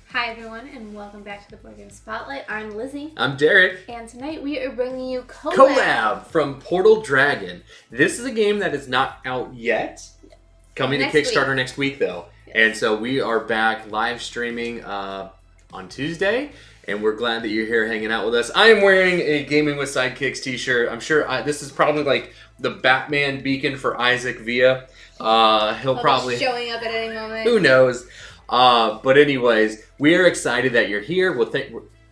Hi everyone, and welcome back to the Board Game Spotlight. I'm Lizzie. I'm Derek. And tonight we are bringing you Colab. Colab from Portal Dragon. This is a game that is not out yet. Coming to Kickstarter next week though. Yes. And so we are back live streaming on Tuesday. And we're glad that you're here hanging out with us. I am wearing a Gaming with Sidekicks t-shirt. I'm sure this is probably like the Batman beacon for Isaac Villa. He'll probably be showing up at any moment. Who knows? But anyways, we are excited that you're here. Well,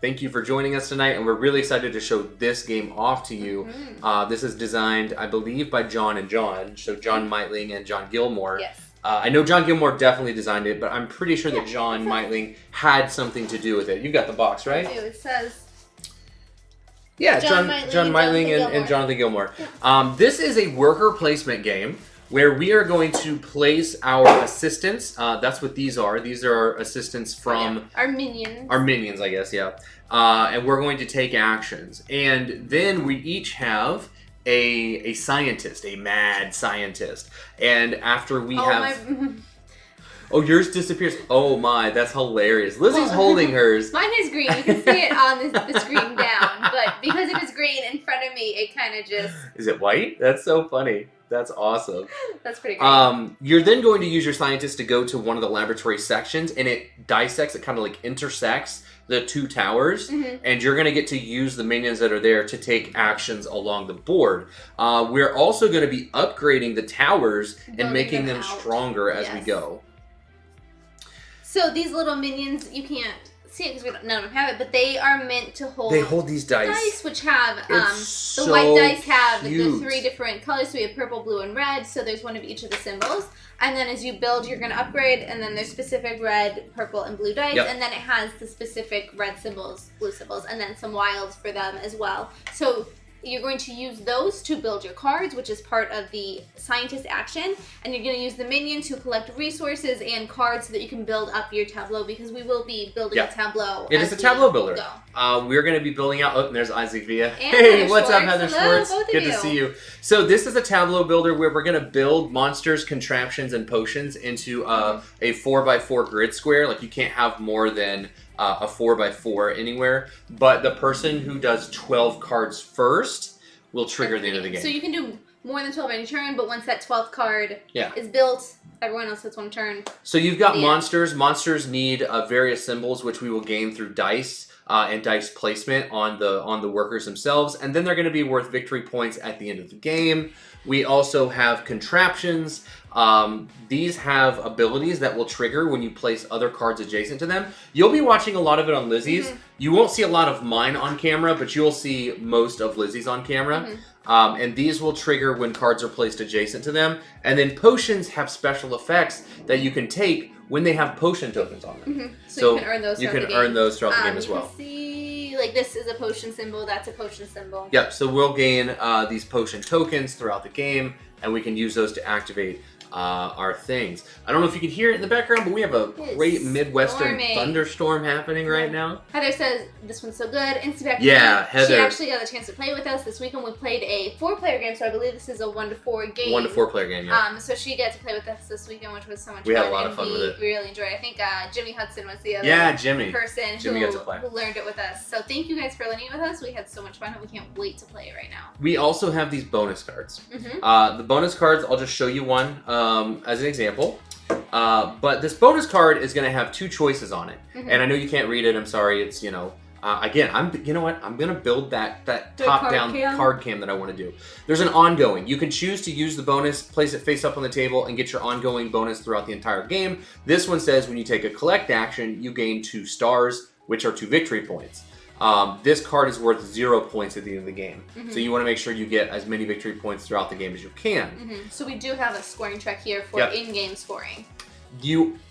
thank you for joining us tonight, and we're really excited to show this game off to you. Mm-hmm. This is designed, I believe, by John and John, so John Meitling and John Gilmore. Yes. I know John Gilmore definitely designed it, but I'm pretty sure that John Meitling had something to do with it. You've got the box, right? I do. It says... Yeah, John Meitling and Jonathan Gilmore. Yeah. This is a worker placement game where we are going to place our assistants. That's what these are. These are our assistants from... Our minions. Our minions, I guess, yeah. And we're going to take actions. And then we each have a scientist, a mad scientist. And after we have... Oh, yours disappears. Oh my, that's hilarious. Lizzie's holding hers. Mine is green. You can see it on the screen down. But because it is green in front of me, it kind of just... Is it white? That's so funny. That's awesome. That's pretty great. You're then going to use your scientist to go to one of the laboratory sections, and it dissects, it kind of like intersects the two towers, and you're going to get to use the minions that are there to take actions along the board. We're also going to be upgrading the towers and making them stronger as we go. So these little minions, you can't see it because none of them have it, but they are meant to hold. They hold these dice, which have so the white dice have cute. the 3 different colors. So we have purple, blue, and red. So there's one of each of the symbols, and then as you build, you're going to upgrade, and then there's specific red, purple, and blue dice, and then it has the specific red symbols, blue symbols, and then some wilds for them as well. So you're going to use those to build your cards, which is part of the scientist action. And you're going to use the minions to collect resources and cards so that you can build up your Tableau, because we will be building a Tableau. It is a Tableau builder. We're going to be building out... Oh, and there's Isaac Villa. Hey, what's up, Heather Hello, Schwartz? Good to see you. So this is a Tableau builder where we're going to build monsters, contraptions, and potions into a 4x4 grid square. Like, you can't have more than... a 4x4 anywhere, but the person who does 12 cards first will trigger the end of the game. So you can do more than 12 any turn, but once that 12th card is built, everyone else gets one turn. So you've got monsters. Monsters need various symbols, which we will gain through dice and dice placement on the workers themselves, and then they're going to be worth victory points at the end of the game. We also have contraptions. These have abilities that will trigger when you place other cards adjacent to them. You'll be watching a lot of it on Lizzie's. You won't see a lot of mine on camera, but you'll see most of Lizzie's on camera. And these will trigger when cards are placed adjacent to them. And then potions have special effects that you can take when they have potion tokens on them. So you can earn those throughout the game. You can earn those throughout the game as well. You can see, like, this is a potion symbol, that's a potion symbol. Yep, so we'll gain these potion tokens throughout the game, and we can use those to activate our things. I don't know if you can hear it in the background, but we have a great Midwestern thunderstorm happening right now. Heather says, this one's so good. Instaback. Yeah, Heather. She actually got a chance to play with us this weekend. We played a 4-player game, so I believe this is a 1-to-4 game. 1-to-4 player game, yeah. So she got to play with us this weekend, which was so much fun. We had a lot of fun with it. We really enjoyed it. I think Jimmy Hudson was the other person who learned it with us. So thank you guys for learning it with us. We had so much fun, and we can't wait to play it right now. We also have these bonus cards. The bonus cards, I'll just show you one as an example. But this bonus card is going to have 2 choices on it. And I know you can't read it. I'm sorry. It's, you know, again, you know what? I'm going to build that top-down card cam that I want to do. There's an ongoing. You can choose to use the bonus, place it face up on the table, and get your ongoing bonus throughout the entire game. This one says when you take a collect action, you gain 2 stars, which are 2 victory points. This card is worth 0 points at the end of the game. So you want to make sure you get as many victory points throughout the game as you can. So we do have a scoring track here for in-game scoring.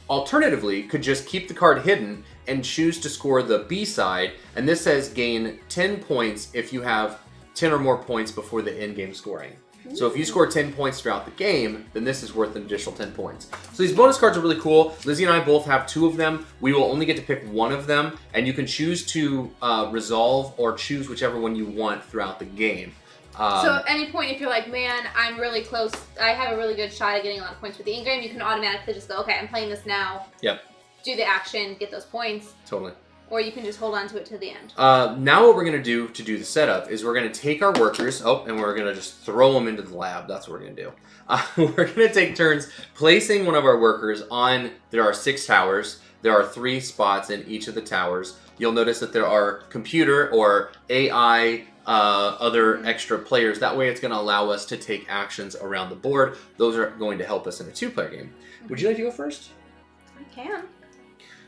alternatively, could just keep the card hidden and choose to score the B side. And this says gain 10 points if you have 10 or more points before the end game scoring. So if you score 10 points throughout the game, then this is worth an additional 10 points. So these bonus cards are really cool. Lizzy and I both have 2 of them. We will only get to pick 1 of them, and you can choose to resolve or choose whichever one you want throughout the game. So at any point, if you're like, man, I'm really close, I have a really good shot at getting a lot of points with the engram, you can automatically just go, okay, I'm playing this now. Yep. Do the action, get those points. Totally. Or you can just hold on to it to the end. Now what we're going to do the setup is we're going to take our workers, and we're going to just throw them into the lab. That's what we're going to do. We're going to take turns placing one of our workers on, there are 6 towers. There are 3 spots in each of the towers. You'll notice that there are computer or AI, other extra players. That way it's going to allow us to take actions around the board. Those are going to help us in a 2-player game. Would you like to go first? I can.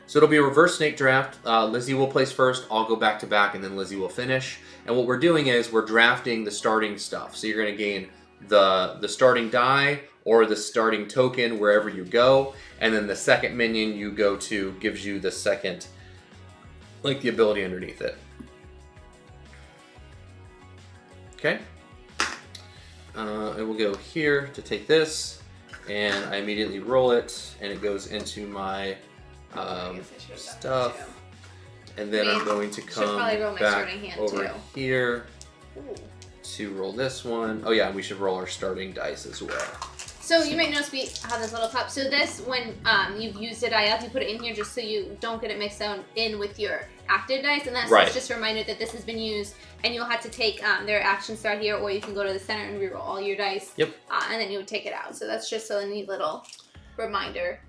So it'll be a reverse snake draft. Lizzy will place first, I'll go back to back, and then Lizzy will finish. And what we're doing is we're drafting the starting stuff. So you're going to gain the starting die or the starting token wherever you go. And then the second minion you go to gives you the second, like the ability underneath it. Okay. I will go here to take this, and I immediately roll it, and it goes into my stuff, and then I'm going to come back over here to roll this one. Oh yeah, we should roll our starting dice as well. So you might notice we have this little cup. So this, when you've used a die up, you put it in here just so you don't get it mixed in with your active dice, and that's just a reminder that this has been used, and you'll have to take their action start here, or you can go to the center and reroll all your dice. Yep. And then you would take it out. So that's just a neat little reminder.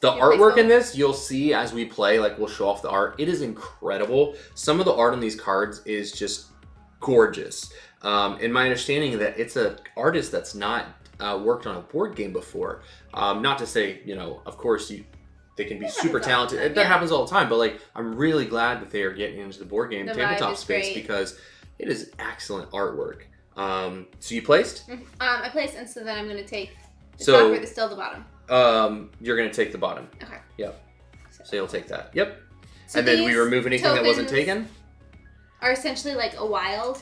The artwork in this, you'll see as we play, like we'll show off the art. It is incredible. Some of the art on these cards is just gorgeous. In my understanding that it's an artist that's not worked on a board game before. Not to say, of course they can be super talented. That happens all the time. But like, I'm really glad that they are getting into the board game tabletop space because it is excellent artwork. So you placed? I placed, and so then I'm going to take the top or still the bottom. You're going to take the bottom. Okay. Yep. So you'll take that. Yep. So and then we remove anything that wasn't taken? Are essentially like a wild.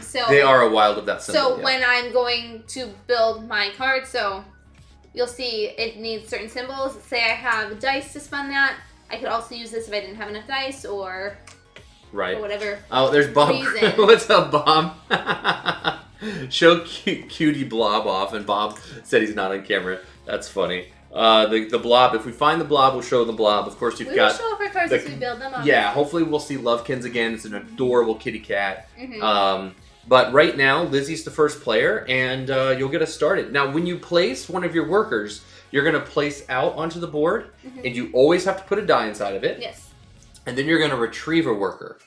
So they are a wild of that symbol. So when I'm going to build my card, so you'll see it needs certain symbols. Say I have dice to spun that. I could also use this if I didn't have enough dice or whatever. Oh, there's Bob. What's up, Bob? Show cutie blob off, and Bob said he's not on camera. That's funny. The blob, if we find the blob, we'll show the blob. Of course, you've got... We will show off our cards as we build them up. Yeah, hopefully we'll see Lovekins again. It's an adorable kitty cat. But right now, Lizzy's the first player, and you'll get us started. Now, when you place one of your workers, you're going to place out onto the board, and you always have to put a die inside of it. Yes. And then you're going to retrieve a worker.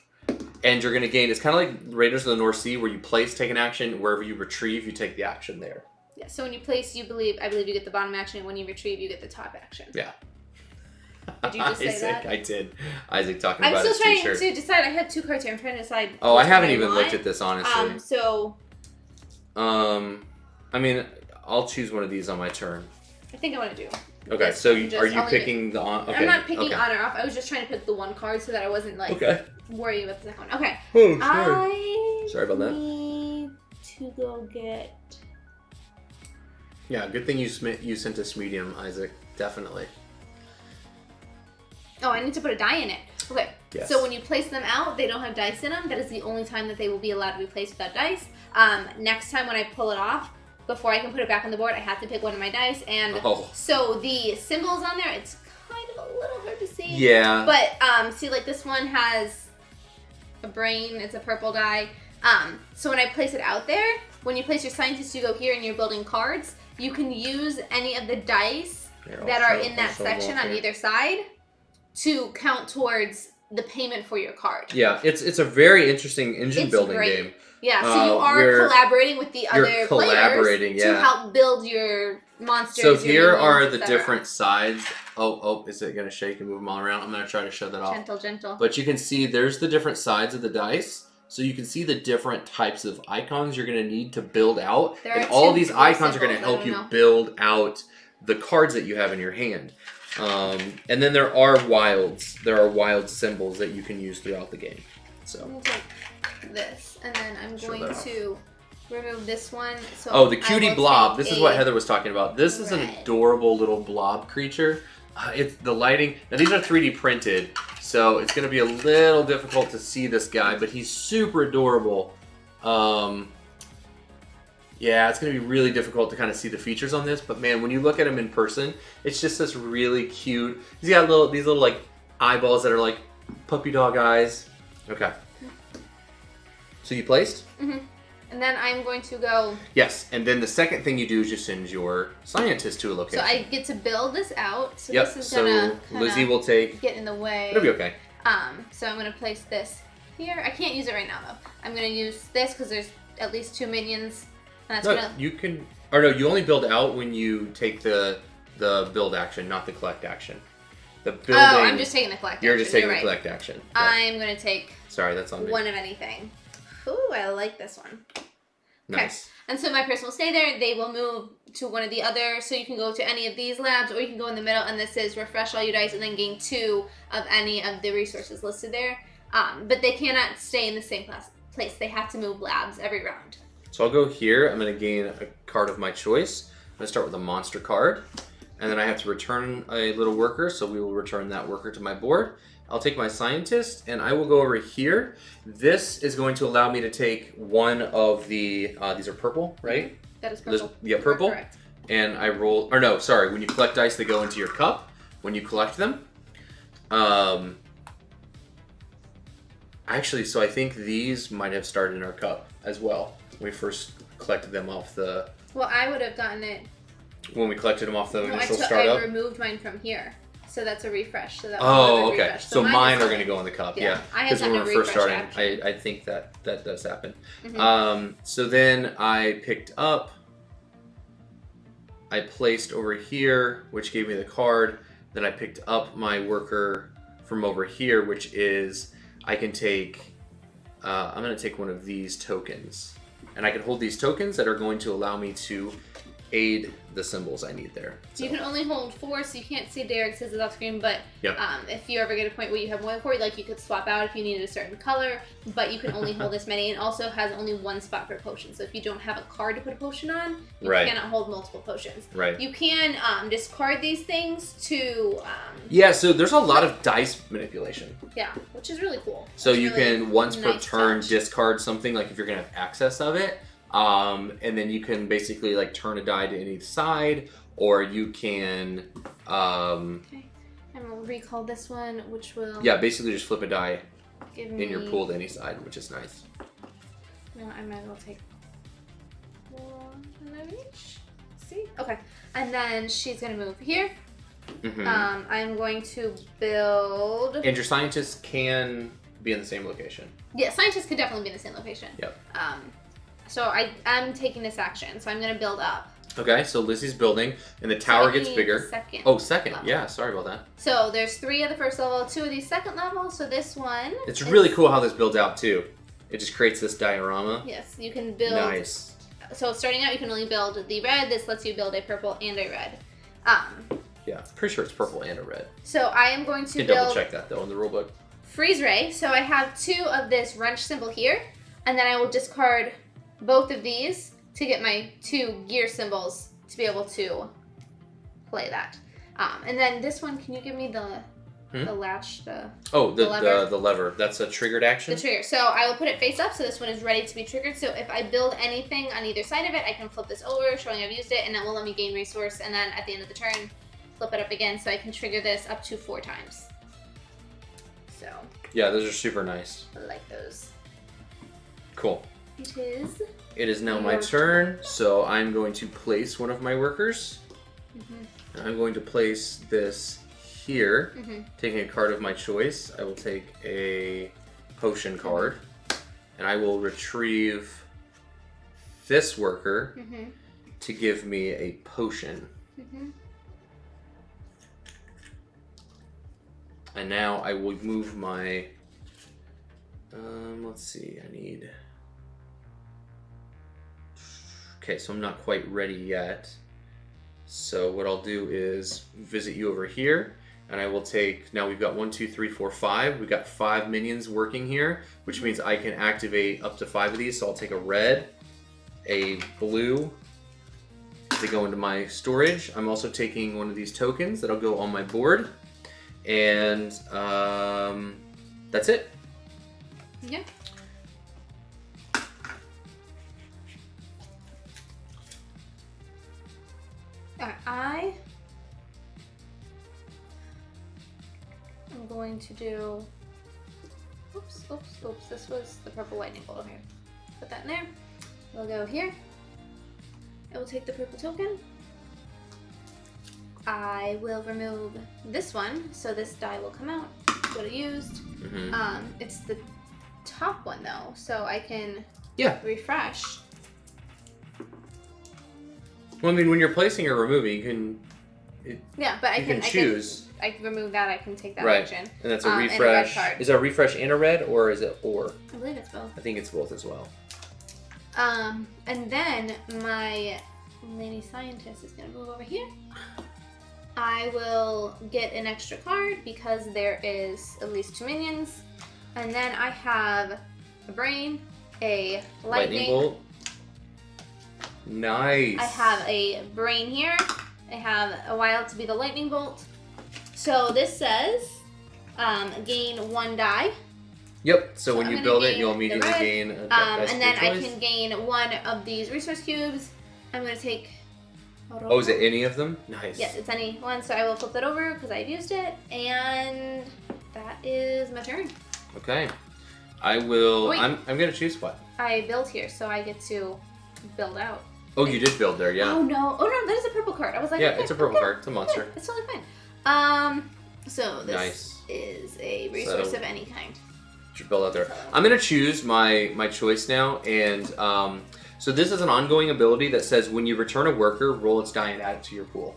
And you're going to gain... It's kind of like Raiders of the North Sea, where you place, take an action. Wherever you retrieve, you take the action there. Yeah, so when you place, I believe you get the bottom action, and when you retrieve, you get the top action. Yeah. Did you just say that? I did. Isaac talking about his t-shirt. I'm still trying to decide. I had 2 cards here. I'm trying to decide. Oh, I haven't even looked at this, honestly. I mean, I'll choose one of these on my turn. I think I want to do. Okay, so are you picking the on? Okay. I'm not picking on or off. I was just trying to pick the one card so that I wasn't like worried about the second one. Okay. Oh, sorry. Sorry about that. I need to go get... Yeah, good thing you sent us medium, Isaac. Definitely. Oh, I need to put a die in it. Okay. Yes. So when you place them out, they don't have dice in them. That is the only time that they will be allowed to be placed without dice. Next time when I pull it off, before I can put it back on the board, I have to pick one of my dice. And so the symbols on there, it's kind of a little hard to see. Yeah. But see, like this one has a brain. It's a purple die. So when I place it out there, when you place your scientists, you go here and you're building cards. You can use any of the dice that are in that section on either side to count towards the payment for your card. Yeah, it's a very interesting engine building game. Yeah, so you are collaborating with the other players to help build your monsters. So here are the different sides. Oh, is it going to shake and move them all around? I'm going to try to show that off. Gentle. But you can see there's the different sides of the dice. So you can see the different types of icons you're going to need to build out. And all of these icons are going to help you build out the cards that you have in your hand. And then there are wilds. There are wild symbols that you can use throughout the game. So I'm gonna take this, and then I'm going to remove this one. So oh, the cutie blob. This is what Heather was talking about. This is an adorable little blob creature. It's the lighting. Now these are 3D printed, so it's going to be a little difficult to see this guy, but he's super adorable. Yeah, it's going to be really difficult to kind of see the features on this, but man, when you look at him in person, it's just this really cute. He's got these little like eyeballs that are like puppy dog eyes. Okay. So you placed? Mm-hmm. And then I'm going to go... Yes, and then the second thing you do is you send your scientist to a location. So I get to build this out. So yep, this is gonna Lizzy will take... get in the way. It'll be okay. So I'm going to place this here. I can't use it right now, though. I'm going to use this because there's at least 2 minions. And that's gonna... you can... Or no, you only build out when you take the build action, not the collect action. The building... Oh, I'm just taking the collect action. You're just taking the collect action. Yeah. I'm going to take... Sorry, that's on me. One of anything. Ooh, I like this one. Nice. Okay. And so my person will stay there. They will move to one of the other. So you can go to any of these labs, or you can go in the middle, and this is refresh all your dice and then gain 2 of any of the resources listed there. But they cannot stay in the same place. They have to move labs every round. So I'll go here. I'm going to gain a card of my choice. I'm going to start with a monster card. And then I have to return a little worker, so we will return that worker to my board. I'll take my scientist, and I will go over here. This is going to allow me to take one of the, these are purple, right? That is purple. Yeah, purple. Correct. And I roll, or no, sorry, when you collect dice, they go into your cup. When you collect them. Actually, so I think these might have started in our cup as well. When we first collected them off the... Well, I would have gotten it... When we collected them off the initial startup? I removed mine from here. So that's a refresh. So that okay. Refresh. So mine are going to go in the cup, yeah. Because when we were first starting, I think that does happen. Mm-hmm. So then I picked up, I placed over here, which gave me the card. Then I picked up my worker from over here, which is, I can take, I'm going to take one of these tokens. And I can hold these tokens that are going to allow me to aid the symbols I need there. So you can only hold 4, so you can't see Derek says it off screen, but yep. If you ever get a point where you have more than 4, like you could swap out if you needed a certain color, but you can only hold this many, and also has only 1 spot for potion. So if you don't have a card to put a potion on, you cannot hold multiple potions. Right. You can discard these things to... yeah, so there's a lot of dice manipulation. Yeah, which is really cool. So you can, once per turn, discard something, like if you're going to have access of it, and then you can basically like turn a die to any side, or you can okay. And we'll recall this one, which will basically just flip a die in your pool to any side, which is nice. No, I might as well take 1 of each. See? Okay. And then she's gonna move here. Mm-hmm. I'm going to build, and your scientists can be in the same location. Yeah, scientists could definitely be in the same location. Yep. So I'm taking this action, so I'm going to build up. Okay, so Lizzy's building, and the tower gets bigger. Second. Oh, second. Level. Yeah, sorry about that. So there's 3 of the first level, 2 of these second level. So this one. It's really cool how this builds out too. It just creates this diorama. Yes, you can build. Nice. So starting out, you can only build the red. This lets you build a purple and a red. Yeah, pretty sure it's purple and a red. So I am going to you build. Double check that though in the rulebook. Freeze ray. So I have 2 of this wrench symbol here, and then I will discard both of these to get my 2 gear symbols to be able to play that. And then this one, can you give me the latch, the lever? That's a triggered action? The trigger. So I will put it face up, so this one is ready to be triggered. So if I build anything on either side of it, I can flip this over, showing I've used it, and that will let me gain resource. And then at the end of the turn, flip it up again, so I can trigger this up to 4 times. So. Yeah, those are super nice. I like those. Cool. It is. It is now my turn, so I'm going to place one of my workers. Mm-hmm. And I'm going to place this here, taking a card of my choice. I will take a potion card, and I will retrieve this worker to give me a potion. And now I will move my, let's see, I need... Okay, so I'm not quite ready yet. So what I'll do is visit you over here, and I will take, now we've got 1, 2, 3, 4, 5. We've got 5 minions working here, which means I can activate up to 5 of these. So I'll take a red, a blue, to go into my storage. I'm also taking one of these tokens that'll go on my board. And that's it. Yeah. Alright, I'm going to do, oops, this was the purple lightning bolt. Okay, put that in there. We'll go here. I will take the purple token. I will remove this one, so this die will come out. That's what I used. It's the top one though, so I can refresh. Well, I mean, when you're placing or removing, you can. But I can choose. I can remove that. I can take that right. action. And that's a refresh. And a red card. Is it a refresh and a red, or is it or? I believe it's both. I think it's both as well. And then my lady scientist is gonna move over here. I will get an extra card because there is at least 2 minions. And then I have a brain, a lightning bolt. Nice. I have a brain here. I have a wild to be the lightning bolt. So this says gain 1 die. Yep. So when you build it, you'll immediately gain a and then I can gain 1 of these resource cubes. I'm going to take... Oh, is it any of them? Nice. Yes, it's any one. So I will flip that over because I've used it. And that is my turn. Okay. I will... Wait. I'm going to choose what? I build here, so I get to build out. Oh, you did build there, yeah. Oh, no. Oh, no, that is a purple card. I was like... Yeah, okay, it's a purple card. It's a monster. Okay, it's totally fine. So this nice. is a resource of any kind. Should build out there. I'm going to choose my choice now, and so this is an ongoing ability that says when you return a worker, roll its die and add it to your pool.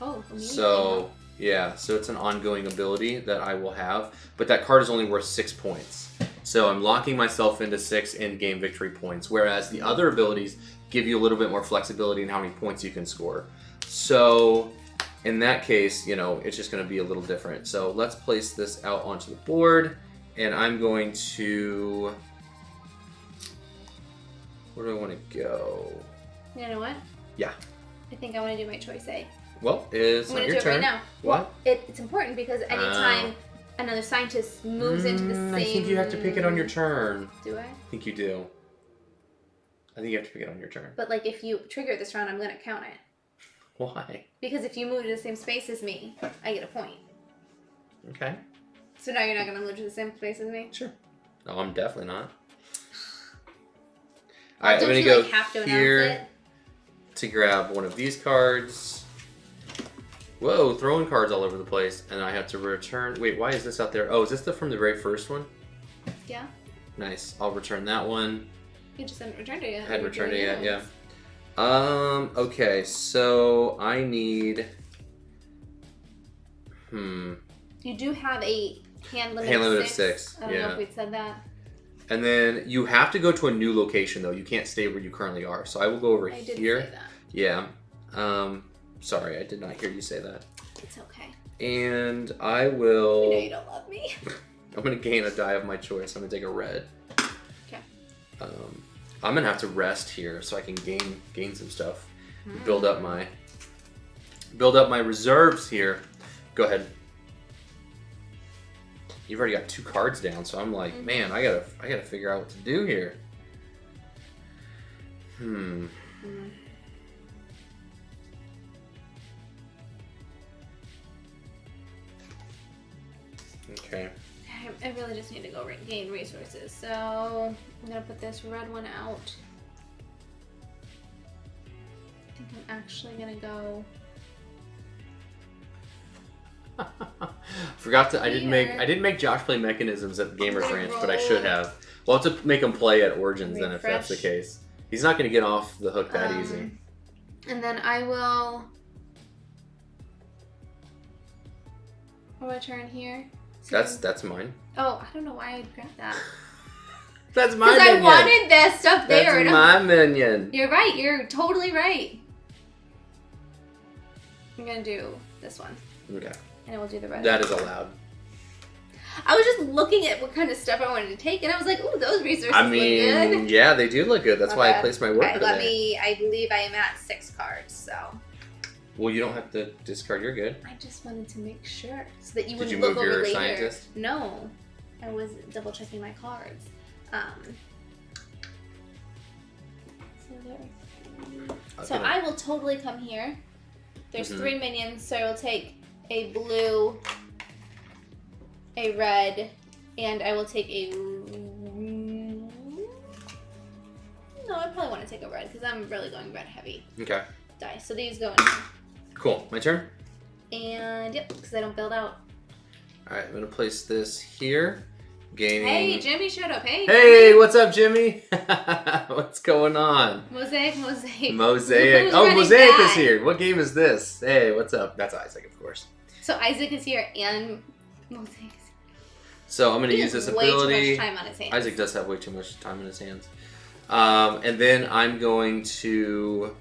Oh, so yeah, so it's an ongoing ability that I will have, but that card is only worth 6 points. So I'm locking myself into 6 in-game victory points, whereas the other abilities give you a little bit more flexibility in how many points you can score. So in that case, you know, it's just going to be a little different. So let's place this out onto the board, and I'm going to... Where do I want to go? You know what? Yeah. I think I want to do my choice A. Well, it's I'm not going your to do it turn. right now. What? It's important because anytime another scientist moves into the same... I think you have to pick it on your turn. Do I? I think you do. I think you have to pick it on your turn. But like if you trigger this round, I'm going to count it. Why? Because if you move to the same space as me, I get a point. Okay. So now you're not going to move to the same space as me? Sure. No, I'm definitely not. Well, Alright, I'm going to go have to here to grab one of these cards. Whoa, throwing cards all over the place. And I have to return... Wait, why is this out there? Oh, is this from the very first one? Yeah. Nice. I'll return that one. You just hadn't returned it yet. I hadn't returned it yet, yeah. Okay, so I need... You do have a hand limit of of 6. I don't know if we'd said that. And then you have to go to a new location, though. You can't stay where you currently are. So I will go over here. I did say that. Yeah. Sorry, I did not hear you say that. It's okay. And I will... You know you don't love me. I'm going to gain a die of my choice. I'm going to take a red. Okay. I'm going to have to rest here so I can gain some stuff. Build up my reserves here. Go ahead. You've already got 2 cards down, so I'm like, man, I gotta figure out what to do here. Okay. I really just need to go gain resources, so I'm gonna put this red one out. I think I'm actually gonna go... Forgot to. I didn't make Josh play mechanisms at Gamers Ranch, but I should have. We'll have to make him play at Origins then, if that's the case. He's not going to get off the hook that easy. And then I will return here. So That's mine. Oh, I don't know why I grabbed that. That's my minion. Because I wanted that stuff there. That's my minion. You're right. You're totally right. I'm gonna do this one. Okay. And we'll do the red. That is allowed. I was just looking at what kind of stuff I wanted to take, and I was like, "Ooh, those resources I mean, look good." yeah, they do look good. That's why I placed my worker there. I believe I am at 6 cards, so. Well, you don't have to discard. You're good. I just wanted to make sure so that you Did wouldn't you look move over your later. scientist? No, I was double checking my cards. So there. So I will totally come here. There's 3 minions, so I will take a blue, a red, and I will take a... No, I probably want to take a red because I'm really going red heavy. Okay. Dice. So these go in here. Cool. My turn? And yep, because I don't build out. Alright, I'm going to place this here. Gaining... Hey, Jimmy showed up. Hey, Hey, Jimmy. what's up, Jimmy? What's going on? Mosaic. Mosaic. Who's Oh, running Mosaic that? is here. What game is this? Hey, what's up? That's Isaac, of course. So Isaac is here and Mosaic is here. So I'm going to use this ability. Way too much time on his hands. Isaac does have way too much time in his hands. And then I'm going to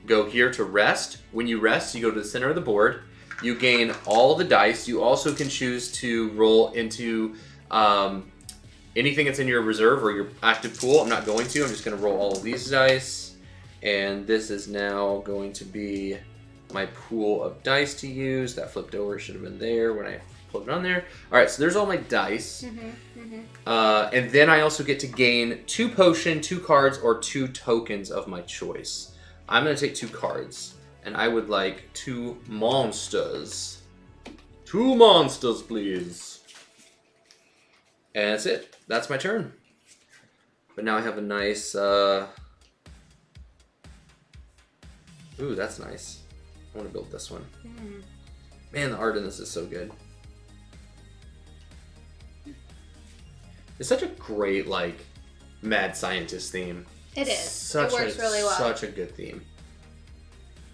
go here to rest. When you rest, you go to the center of the board. You gain all the dice. You also can choose to roll into anything that's in your reserve or your active pool. I'm not going to. I'm just going to roll all of these dice. And this is now going to be my pool of dice to use. That flipped over. Should have been there when I put it on there. All right, so there's all my dice. And then I also get to gain 2 potion, 2 cards, or 2 tokens of my choice. I'm going to take 2 cards. And I would like 2 monsters. 2 monsters, please. And that's it. That's my turn. But now I have a nice... Ooh, that's nice. I want to build this one. Man, the art in this is so good. It's such a great, like, mad scientist theme. It is. It works really well. Such a good theme.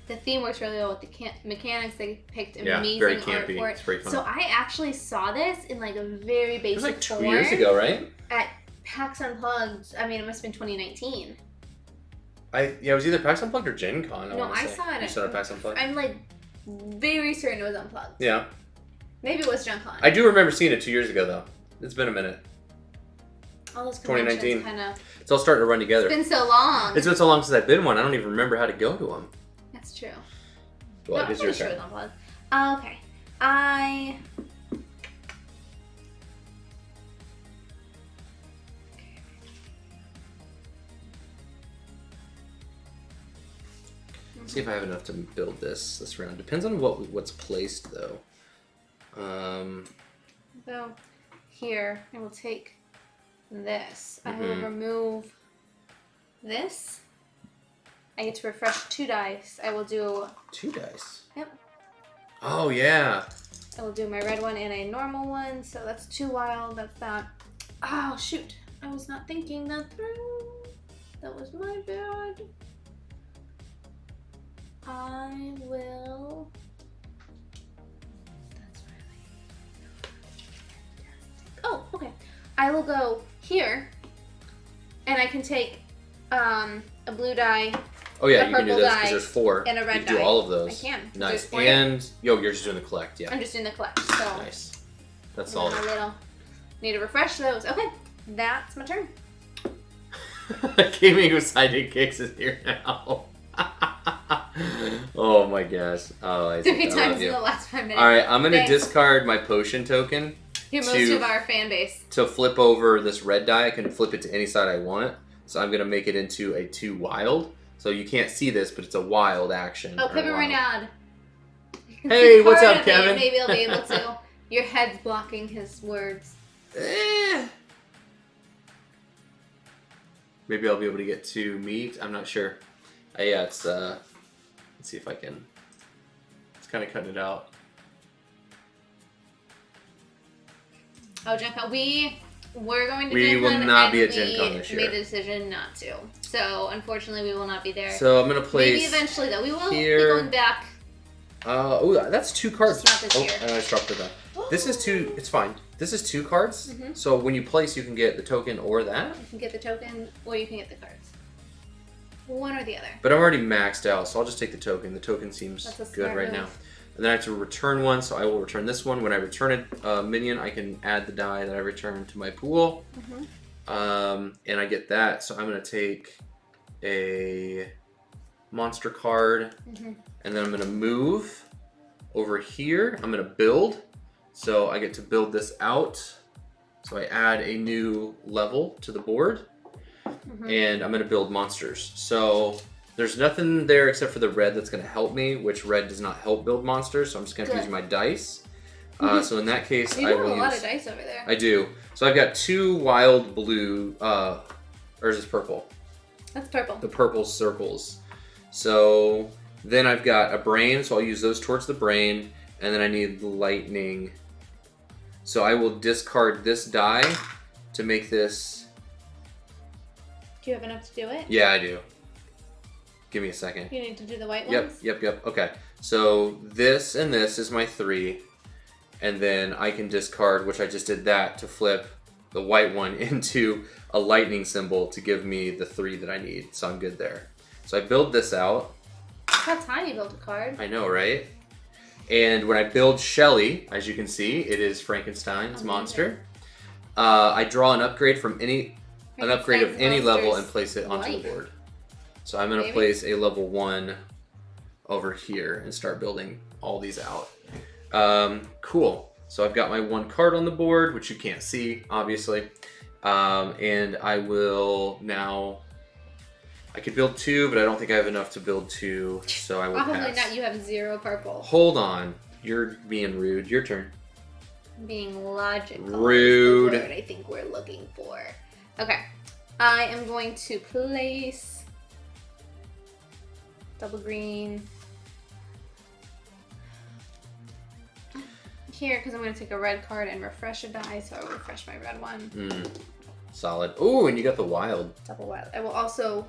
The theme works really well with the mechanics. They picked amazing very art campy. for it. It's very fun. So I actually saw this in like a very basic It was like 2 form years ago, right? at PAX Unplugged. I mean, it must have been 2019. It was either PAX Unplugged or Gen Con. I saw it. You saw it at PAX Unplugged? I'm like very certain it was Unplugged. Yeah. Maybe it was Gen Con. I do remember seeing it 2 years ago, though. It's been a minute. All those 2019. kind of. It's all starting to run together. It's been so long. It's been so long since I've been one. I don't even remember how to go to them. That's true. Well, no, it is your sure turn. it was Unplugged. Okay. See if I have enough to build this round. Depends on what's placed, though. So here, I will take this. I will remove this. I get to refresh 2 dice. I will do... 2 dice? Yep. Oh, yeah. I will do my red one and a normal one. So that's 2 wild. That's that. Oh, shoot. I was not thinking that through. That was my bad. I will... That's really... Oh, okay. I will go here. And I can take a blue die. Oh yeah, a you can do purple this because die, there's 4. and a red you can do die. all of those. I can. Nice. There's 4. And you're just doing the collect, yeah. I'm just doing the collect. So Nice. That's all. all. Need to refresh those. Okay, that's my turn. Gaming with sidekicks is here now. Oh my gosh. Oh, I 3 love times you. in the last 5 minutes. Alright, I'm going to Thanks. discard my potion token. You're most of our fan base. To flip over this red die. I can flip it to any side I want. So I'm going to make it into a 2 wild. So you can't see this, but it's a wild action. Oh, Kevin Renown. Hey, what's up, Kevin? Maybe I'll be able to. Your head's blocking his words. Maybe I'll be able to get to meat. I'm not sure. Yeah, it's let's see if I can. It's kind of cutting it out. Oh, Gen Con. We were going to We Gen will Con, not and be at Gen Con this we year. made the decision not to. So, unfortunately, we will not be there. So I'm gonna place. Maybe eventually, though. We will here. be going back. Oh, that's 2 cards. Just not this year. I dropped it down. This is 2. It's fine. This is 2 cards. So when you place, you can get the token or that. You can get the token, or you can get the cards. One or the other. But I'm already maxed out, so I'll just take the token. The token seems good right move. now. And then I have to return one, so I will return this one. When I return a minion, I can add the die that I returned to my pool. And I get that, so I'm going to take a monster card, and then I'm going to move over here. I'm going to build, so I get to build this out. So I add a new level to the board, and I'm going to build monsters. So there's nothing there except for the red that's going to help me, which red does not help build monsters, so I'm just going to use my dice. So in that case, I will use... a lot of dice over there. I do. So I've got 2 wild blue, or is this purple? That's purple. The purple circles. So then I've got a brain, so I'll use those towards the brain, and then I need lightning. So I will discard this die to make this... Do you have enough to do it? Yeah, I do. Give me a second. You need to do the white ones? Yep. Okay. So this and this is my 3. And then I can discard, which I just did that, to flip the white one into a lightning symbol to give me the 3 that I need. So I'm good there. So I build this out. That's how you build a card. I know, right? And when I build Shelly, as you can see, it is Frankenstein's monster. I draw an upgrade from an upgrade of any level and place it onto the board. So I'm going to place a level 1 over here and start building all these out. Cool. So I've got my 1 card on the board, which you can't see, obviously. And I will now... I could build 2, but I don't think I have enough to build 2, so I will Probably pass. not. You have 0 purple. Hold on. You're being rude. Your turn. Being logical. Rude. Is the word I think we're looking for. Okay. I am going to place... double green... here, because I'm going to take a red card and refresh a die, so I'll refresh my red one. Solid. Ooh, and you got the wild. Double wild. I will also...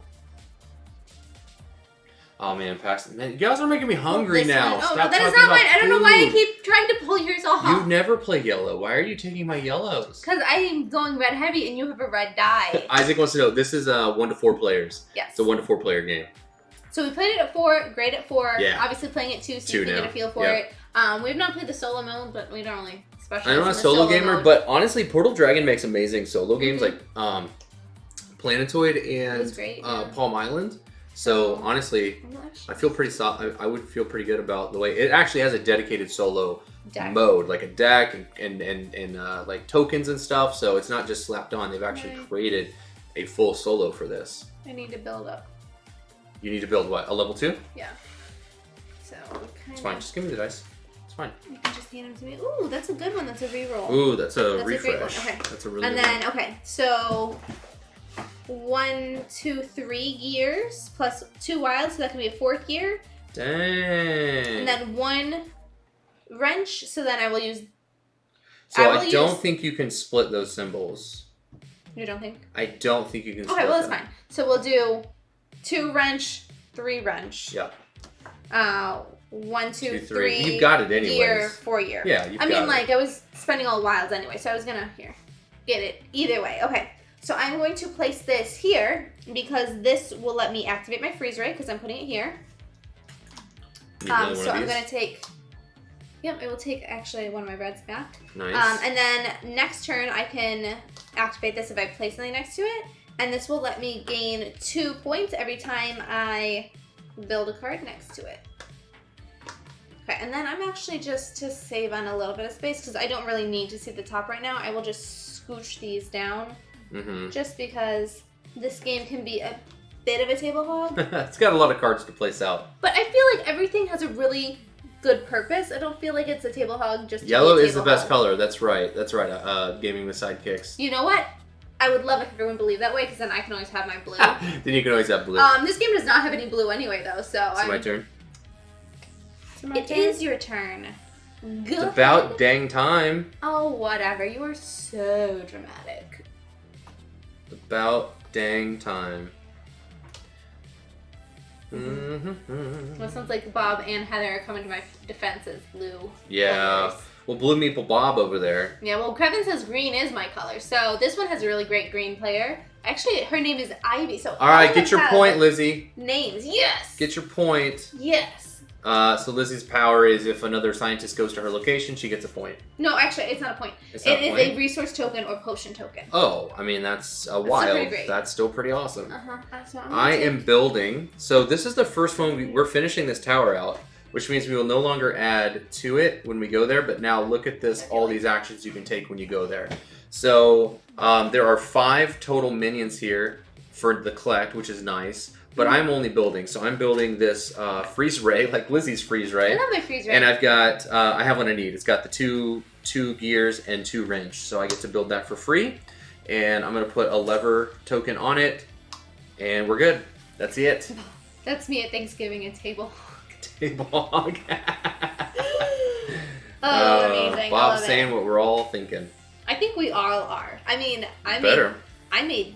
Oh man, man, you guys are making me hungry now. Oh, no, that is not mine. I don't know why I keep trying to pull yours off. You never play yellow. Why are you taking my yellows? Because I am going red heavy and you have a red die. Isaac wants to know, this is 1 to 4 players. Yes. It's a 1 to 4 player game. So we played it at 4, grade at 4. Yeah. Obviously playing it 2, so you can get a feel for it. We have not played the solo mode, but we don't really specialize I'm not a solo gamer, mode. but honestly, Portal Dragon makes amazing solo games like Planetoid and Palm Island. So honestly, I feel pretty I would feel pretty good about the way it actually has a dedicated solo mode, like a deck and like tokens and stuff. So it's not just slapped on. They've actually created a full solo for this. I need to build up. You need to build what? A level 2? Yeah. So it's fine. Just give me the dice. It's fine. You can just hand them to me. Ooh, that's a good one. That's a reroll. Ooh, that's a refresh. A great one. Okay. That's a really good one. Okay, so 1, 2, 3 gears plus 2 wilds, so that can be a 4th gear. Dang. And then 1 wrench, so then I will use... So I don't think you can split those symbols. You don't think? I don't think you can split them. Okay, well, that's them. fine. So we'll do 2 wrench, 3 wrench. Yeah. 1, 2, 3. You've got it anyways. Gear, 4 year. Yeah, you've got it. I was spending all wilds anyway, so I was gonna get it either way. Okay, so I'm going to place this here because this will let me activate my freeze ray because I'm putting it here. So I'm gonna take. Yep, it will take actually one of my reds back. Nice. And then next turn I can activate this if I place something next to it, and this will let me gain 2 points every time I build a card next to it. Okay, and then I'm actually just to save on a little bit of space because I don't really need to see the top right now. I will just scooch these down just because this game can be a bit of a table hog. It's got a lot of cards to place out. But I feel like everything has a really good purpose. I don't feel like it's a table hog just to Yellow be a is the best color. That's right. That's right. Gaming with sidekicks. You know what? I would love if everyone believed that way because then I can always have my blue. Then you can always have blue. This game does not have any blue anyway though, so it's my turn. It is your turn. Go it's about dang time. Oh, whatever. You are so dramatic. About dang time. Well, it sounds like Bob and Heather are coming to my defense as blue. Yeah. players. Well, Blue Meeple Bob over there. Yeah, well, Kevin says green is my color. So this one has a really great green player. Actually, her name is Ivy. So all right, get your point, Lizzy. Names, yes. Get your point. Yes. So Lizzy's power is if another scientist goes to her location, she gets a point. No, actually, it's not a point. It is a resource token or potion token. Oh, I mean, that's wild. That's still pretty awesome. That's what I am building. So this is the first one. We're finishing this tower out, which means we will no longer add to it when we go there. But now look at this, all these actions you can take when you go there. So there are 5 total minions here for the collect, which is nice. But I'm only building, so I'm building this freeze ray, like Lizzy's freeze ray. I love my freeze ray. And I've got, I have what I need. It's got the two gears and 2 wrench, so I get to build that for free. And I'm gonna put a lever token on it, and we're good. That's it. That's me at Thanksgiving, a table. Table hog. Amazing. Bob's saying what we're all thinking. I think we all are. I mean, I made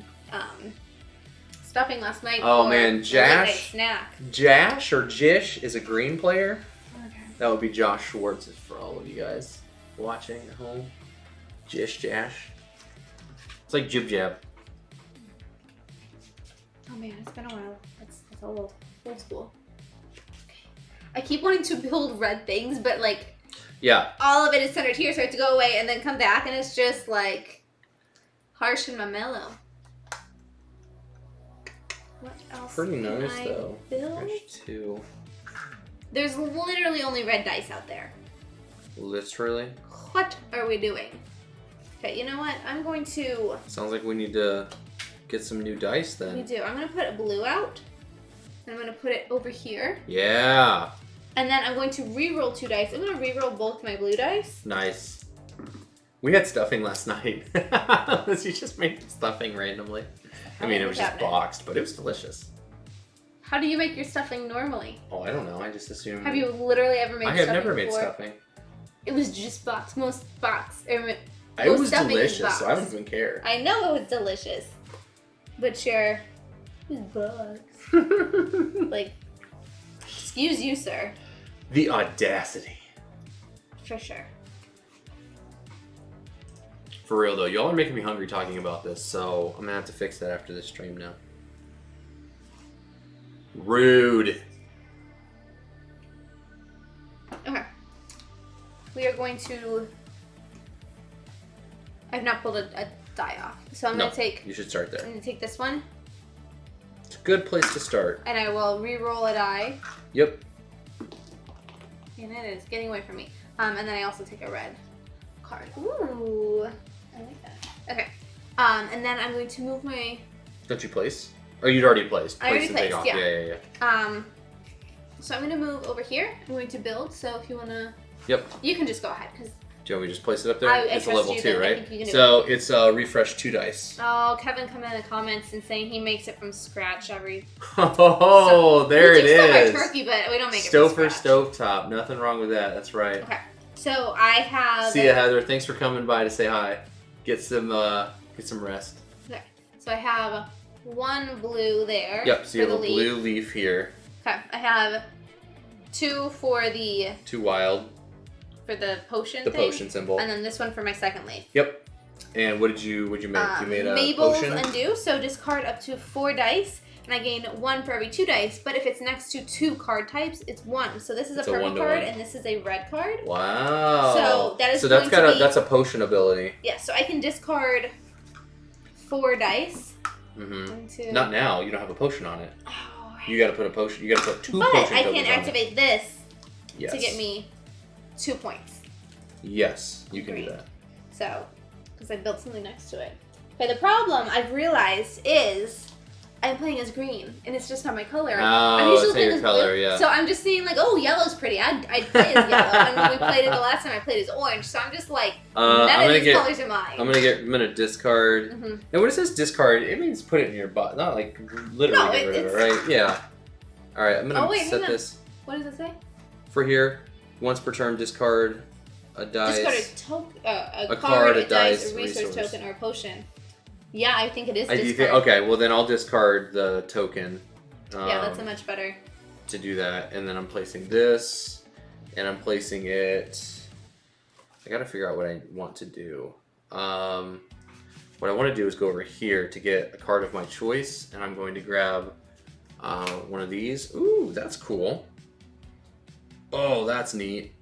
stuffing last night. Oh man, Jash. Snack. Jash or Jish is a green player. Okay. That would be Josh Schwartz for all of you guys watching at home. Jish, Jash. It's like Jib Jab. Oh man, it's been a while. That's old school. Okay. I keep wanting to build red things, but like, yeah, all of it is centered here, so I have to go away and then come back, and it's just like harsh and mellow. What else? Pretty nice though. Build? There's 2. There's literally only red dice out there. Literally? What are we doing? Okay, you know what? I'm going to... Sounds like we need to get some new dice then. We do. I'm going to put a blue out. And I'm going to put it over here. Yeah. And then I'm going to re-roll 2 dice. I'm going to re-roll both my blue dice. Nice. We had stuffing last night. She just made stuffing randomly. I mean, it was just boxed, but it was delicious. How do you make your stuffing normally? Oh, I don't know. I just assume. Have you literally ever made stuffing I have never made before? stuffing. It was just boxed. Most boxed. It was delicious, so I don't even care. I know it was delicious. But your bugs. Like, excuse you, sir. The audacity. For sure. For real though, y'all are making me hungry talking about this, so I'm gonna have to fix that after this stream now. Rude. Okay. We are going to... I've not pulled a die off, so I'm gonna take... You should start there. I'm gonna take this one. It's a good place to start. And I will re-roll a die. Yep. And it is getting away from me. And then I also take a red card. Ooh. I like that. Okay. And then I'm going to move my... Don't you place? Or you'd already placed. I already and take placed, off. Yeah. So I'm going to move over here. I'm going to build, so if you want to... Yep. You can just go ahead, because... Do you want me to just place it up there? It's a level 2, right? You so it's refresh 2 dice. Oh, Kevin come in the comments and saying he makes it from scratch every... Oh, so, there it is. We turkey, but we don't make it from scratch. Stovetop. Nothing wrong with that. That's right. Okay. So I have... See ya, Heather. Thanks for coming by to say hi. Get some rest. Okay. So I have 1 blue there. Yep, so you have a blue leaf here. Okay. I have 2 for the... 2 wild. For the potion The potion symbol. And then this one for my second leaf. Yep. And what did you make? You made a Mabel's potion? Undo. So discard up to 4 dice. And I gain 1 for every 2 dice. But if it's next to 2 card types, it's 1. So this is a purple card and this is a red card. Wow. So that is that's a potion ability. Yeah, so I can discard 4 dice. Mm-hmm. Not now. You don't have a potion on it. Oh, right. You got to put a potion. You got to put 2 but potion tokens I can activate this to get me 2 points. Yes, you can do that. So, because I built something next to it. Okay, the problem I've realized is I'm playing as green, and it's just not my color. Oh, I'm usually it's not your color, blue, yeah. So I'm just seeing like, oh, yellow's pretty. I'd play as yellow. And when we played it the last time, I played as orange. So I'm just like, none of these colors are mine. I'm gonna discard. And when it says discard, it means put it in your butt, not like literally get rid of it, right? Yeah. All right, I'm gonna set this. What does it say? For here, once per turn, discard a dice. Discard a card, a dice, a resource token, or a potion. Yeah, I think it is discard. Okay, well then I'll discard the token. Yeah, that's a much better. To do that, and then I'm placing this, and I'm placing it I gotta figure out what I want to do. What I want to do is go over here to get a card of my choice, and I'm going to grab one of these. Ooh, that's cool. Oh, that's neat.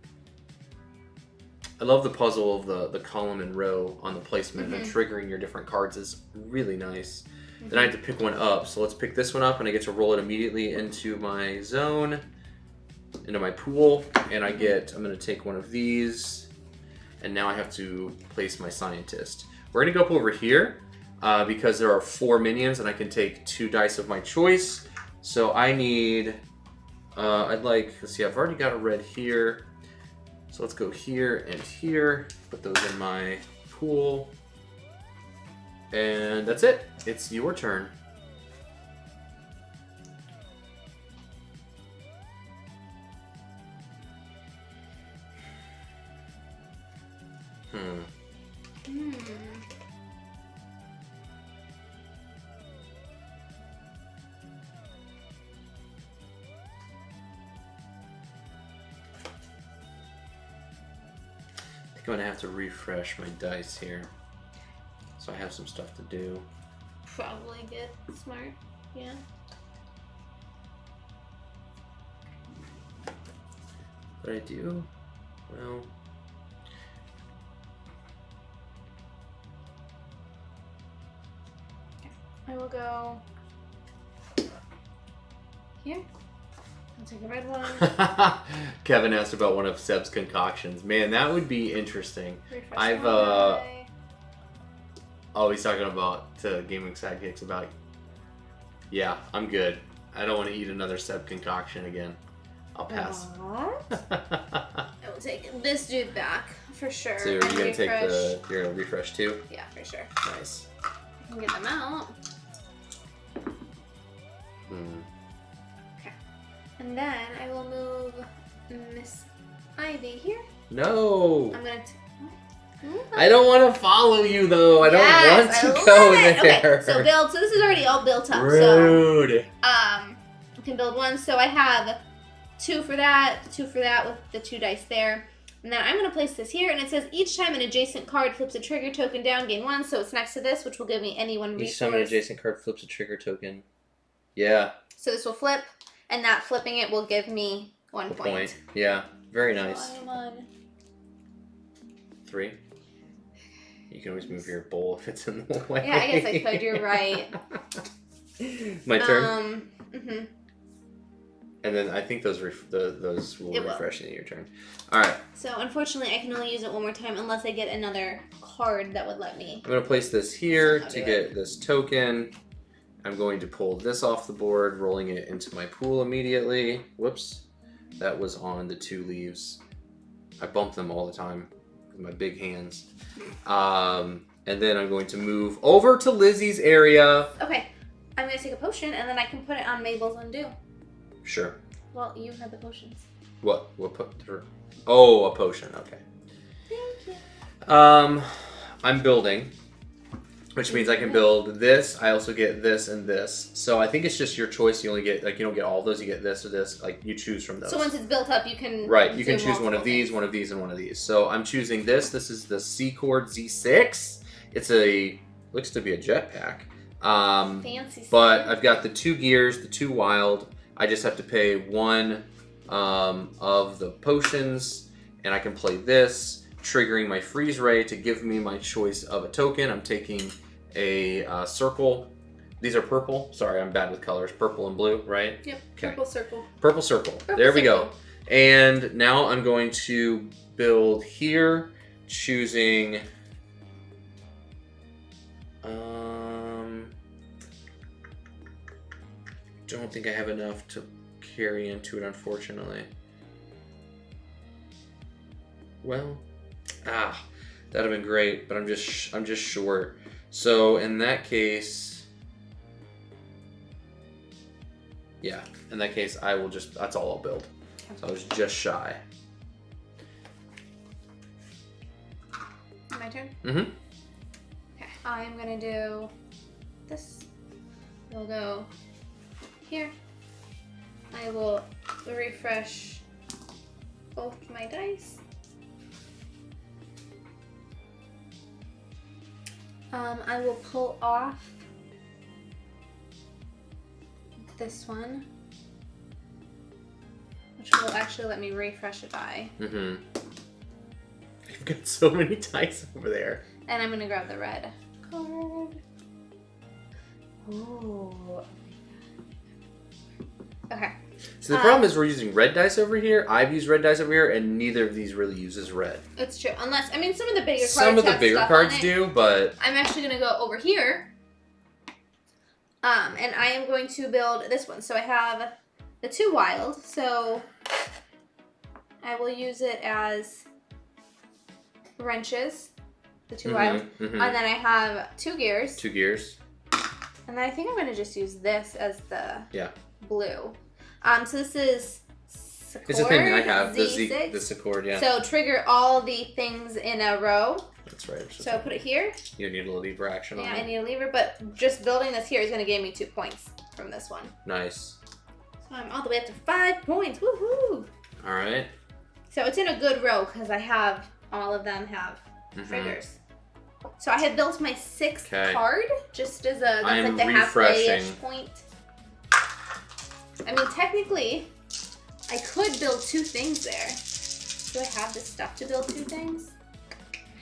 I love the puzzle of the column and row on the placement, and triggering your different cards is really nice. Then I have to pick one up, so let's pick this one up, and I get to roll it immediately into my zone, into my pool, and I'm going to take one of these, and now I have to place my scientist. We're going to go up over here, because there are 4 minions, and I can take 2 dice of my choice. So I need, let's see, I've already got a red here. So let's go here and here, put those in my pool. And that's it. It's your turn. I'm going to have to refresh my dice here. So I have some stuff to do. Probably good. Smart. Yeah. What I do? Well... I will go here. I'll take a red one. Kevin asked about one of Seb's concoctions. Man, that would be interesting. Refresh Oh, he's talking about Gaming Sidekicks about... Yeah, I'm good. I don't want to eat another Seb concoction again. I'll pass. What? I will take this dude back, for sure. So you're going to refresh too? Yeah, for sure. Nice. I can get them out. Okay. And then I will move Miss Ivy here. No! I'm going to... I don't want to follow you though. I don't want to go there. Okay, so build. So this is already all built up. Rude. So I can build one. So I have 2 for that, 2 for that with the 2 dice there. And then I'm going to place this here, and it says each time an adjacent card flips a trigger token down, gain 1. So it's next to this, which will give me any 1 resource. Each time an adjacent card flips a trigger token. Yeah. So this will flip, and that flipping it will give me 1 point. Yeah, very nice. So I'm on 3. You can always move your bowl if it's in the way. Yeah, I guess I could. You're right. My turn. And then I think those will refresh in your turn. All right. So unfortunately, I can only use it 1 more time unless I get another card that would let me. I'm going to place this here to get this token. I'm going to pull this off the board, rolling it into my pool immediately. Whoops. That was on the 2 leaves. I bump them all the time with my big hands. And then I'm going to move over to Lizzie's area. Okay. I'm going to take a potion, and then I can put it on Mabel's undo. Sure. Well, you have the potions. What? Oh, a potion. Okay. Thank you. I'm building, which means I can build this. I also get this and this. So I think it's just your choice. You only get, you don't get all those. You get this or this. Like, you choose from those. So once it's built up, you can... Right. You can choose one of these, one of these, and one of these. So I'm choosing this. This is the C Chord Z6. It's looks to be a jetpack. Fancy. But I've got the 2 gears, the 2 wild. I just have to pay 1 of the potions, and I can play this, triggering my freeze ray to give me my choice of a token. I'm taking a circle. These are purple. Sorry, I'm bad with colors. Purple and blue, right? Yep. Okay. Purple circle. Purple circle. There we go. And now I'm going to build here, choosing... don't think I have enough to carry into it, unfortunately. Well, that'd have been great, but I'm just short. So in that case, yeah, in that case, I will just, that's all I'll build. So I was just shy. My turn? Mm-hmm. Okay, I'm gonna do this. We'll go here. I will refresh both my dice. I will pull off this one, which will actually let me refresh a die. Mm-hmm. You've got so many dice over there. And I'm gonna grab the red card. Ooh. Okay. So the problem is we're using red dice over here. I've used red dice over here, and neither of these really uses red. It's true. Unless, I mean, some of the bigger cards Some of the have bigger stuff cards on it. do, but... I'm actually going to go over here. And I am going to build this one. So I have the 2 wild. So I will use it as wrenches. The 2 wild. Mm-hmm. And then I have 2 gears. 2 gears. And then I think I'm going to just use this as the blue. So this is Secord, it's a thing I have, Z6. the Secord, yeah. So trigger all the things in a row. That's right. So put it here. You need a lever action on it. Yeah, I need a lever, but just building this here is going to give me 2 points from this one. Nice. So I'm all the way up to 5 points. Woohoo! All right. So it's in a good row because I have, all of them have triggers. So I have built my 6th card just as a, that's like the halfway-ish point. I mean, technically, I could build 2 things there. Do I have the stuff to build 2 things?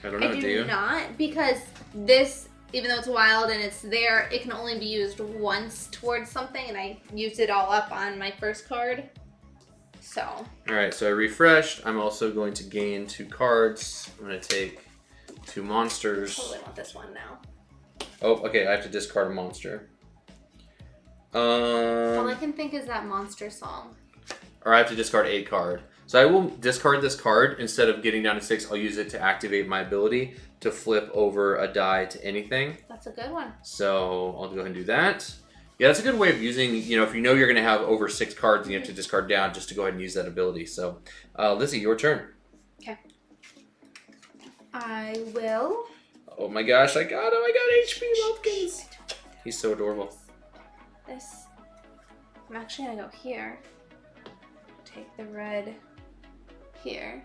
I don't know, I do not, because this, even though it's wild and it's there, it can only be used once towards something, and I used it all up on my first card. So. Alright, so I refreshed. I'm also going to gain 2 cards. I'm going to take 2 monsters. I totally want this one now. Oh, okay, I have to discard a monster. All I can think is that monster song. Or I have to discard a card. So I will discard this card. Instead of getting down to 6, I'll use it to activate my ability to flip over a die to anything. That's a good one. So I'll go ahead and do that. Yeah, that's a good way of using, if you know you're going to have over 6 cards, you have to discard down just to go ahead and use that ability. So, Lizzy, your turn. Okay. I will. Oh my gosh, I got him. I got HP Lumpkins. He's so adorable. This. I'm actually going to go here. Take the red here.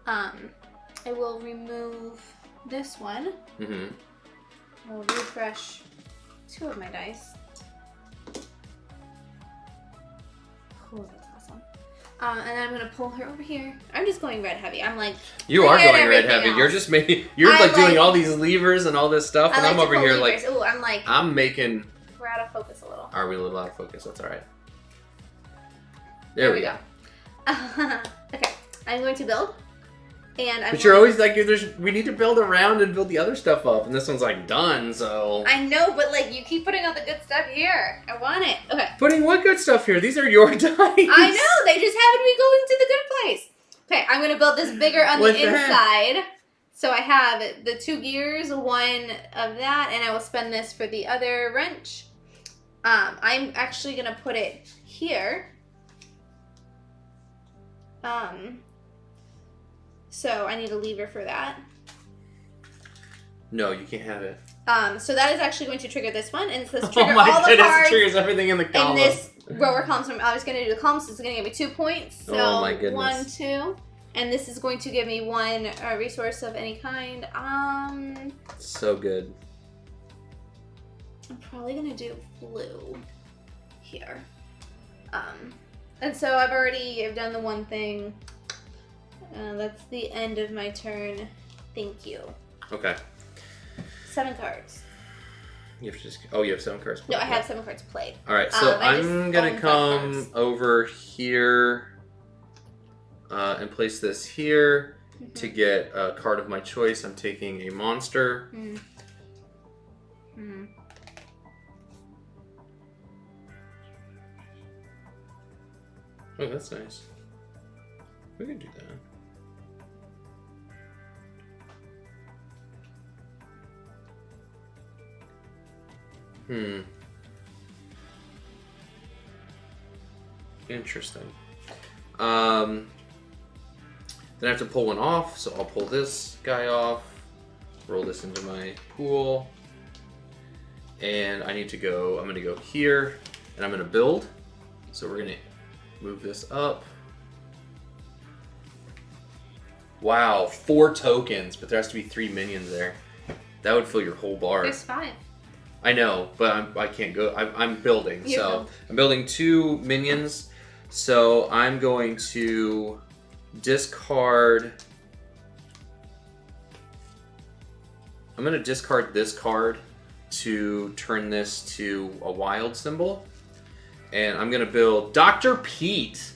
I will remove this one. Mm-hmm. I'll refresh 2 of my dice. Cool, that's awesome. And then I'm gonna pull her over here. I'm just going red heavy. I'm like, you are going red heavy. Else. You're just making. You're like doing all these levers and all this stuff, and I'm over here levers. Ooh, I'm like. I'm making. We're out of focus a little. Are we a little out of focus? That's all right. There we go. Okay, I'm going to build. And but you're always like, we need to build around and build the other stuff up, and this one's like done, so. I know, but like you keep putting all the good stuff here. I want it. Okay. Putting what good stuff here? These are your dice. I know, they just happen to be going to the good place. Okay, I'm gonna build this bigger on the inside. Heck? So I have the 2 gears, 1 of that, and I will spend this for the other wrench. I'm actually gonna put it here. So I need a lever for that. No, you can't have it. So that is actually going to trigger this one, and it says trigger oh my all the goodness, cards. It triggers everything in the column. In this rower column, so I was going to do the column, so it's going to give me 2 points. So oh my goodness. 1, 2, and this is going to give me 1 resource of any kind. So good. I'm probably going to do blue here. And so I've done the one thing. That's the end of my turn. Thank you. Okay. 7 cards. You have to just. Oh, you have 7 cards played. No, I have 7 cards played. All right, so I'm gonna come over here and place this here to get a card of my choice. I'm taking a monster. Oh, that's nice. We can do that. Interesting. Then I have to pull one off, so I'll pull this guy off, roll this into my pool, and I need to go, I'm going to go here, and I'm going to build. So we're going to move this up. Wow, 4 tokens, but there has to be 3 minions there. That would fill your whole bar. There's 5. I know, but I can't go. I'm building. You so build. I'm building 2 minions. So I'm going to discard. I'm going to discard this card to turn this to a wild symbol. And I'm going to build Dr. Pete.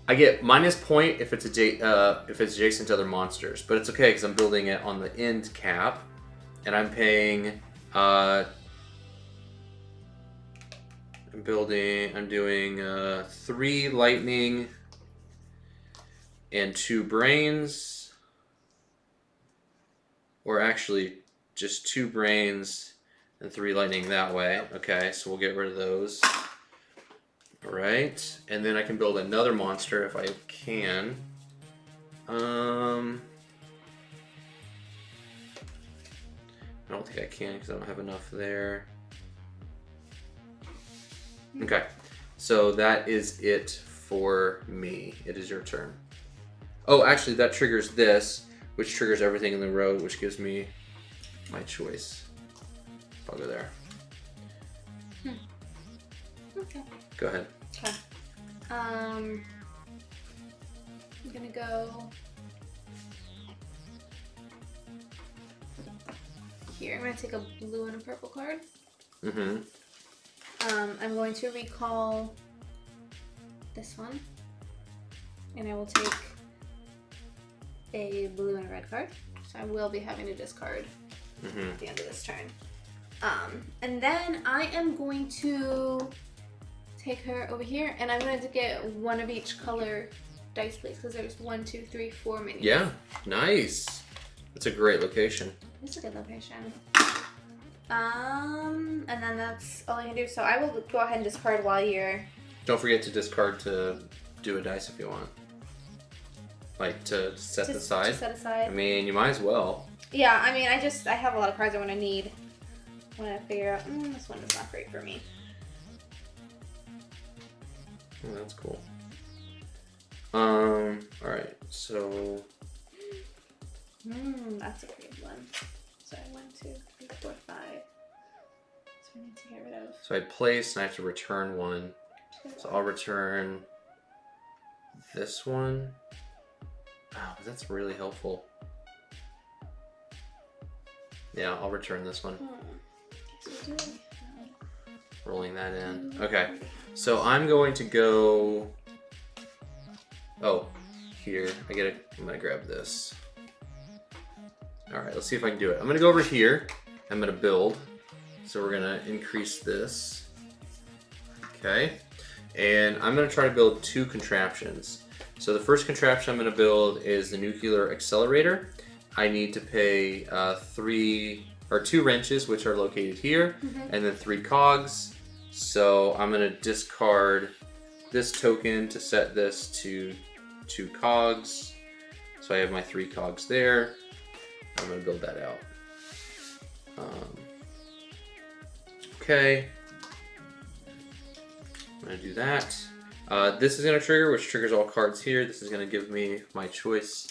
I get -point if it's adjacent to other monsters, but it's okay because I'm building it on the end cap, and I'm paying. I'm doing 3 lightning and 2 brains, or actually just 2 brains and 3 lightning that way. Okay, so we'll get rid of those. All right, and then I can build another monster if I can. I don't think I can because I don't have enough there. Okay, so that is it for me. It is your turn. Oh, actually, that triggers this, which triggers everything in the road, which gives me my choice. I'll go there. Okay. Go ahead. Okay. I'm gonna go here. I'm gonna take a blue and a purple card. Mm-hmm. I'm going to recall this one, and I will take a blue and a red card. So I will be having to discard at the end of this turn. And then I am going to take her over here, and I'm going to get one of each color dice, please, because there's 1, 2, 3, 4 minions. Yeah, nice. That's a great location. It's a good location. And then that's all I can do. So I will go ahead and discard while you're... Don't forget to discard to do a dice if you want. Like to set aside. To set aside. I mean, you might as well. Yeah, I mean, I have a lot of cards I want to need when I figure out, this one is not great for me. Oh, that's cool. Alright, so... That's a great one. So 1, 2, 3, 4, 5. So I need to get rid of... So I place and I have to return one. So I'll return this one. Oh, but that's really helpful. Yeah, I'll return this one. Rolling that in. Okay, so I'm going to go... Oh, here. I'm gonna grab this. Alright, let's see if I can do it. I'm gonna go over here. I'm gonna build. So we're gonna increase this. Okay. And I'm gonna try to build 2 contraptions. So the first contraption I'm gonna build is the nuclear accelerator. I need to pay 2 wrenches, which are located here, and then 3 cogs. So I'm gonna discard this token to set this to 2 cogs. So I have my 3 cogs there. I'm gonna build that out. Okay. I'm gonna do that. This is gonna trigger, which triggers all cards here. This is gonna give me my choice.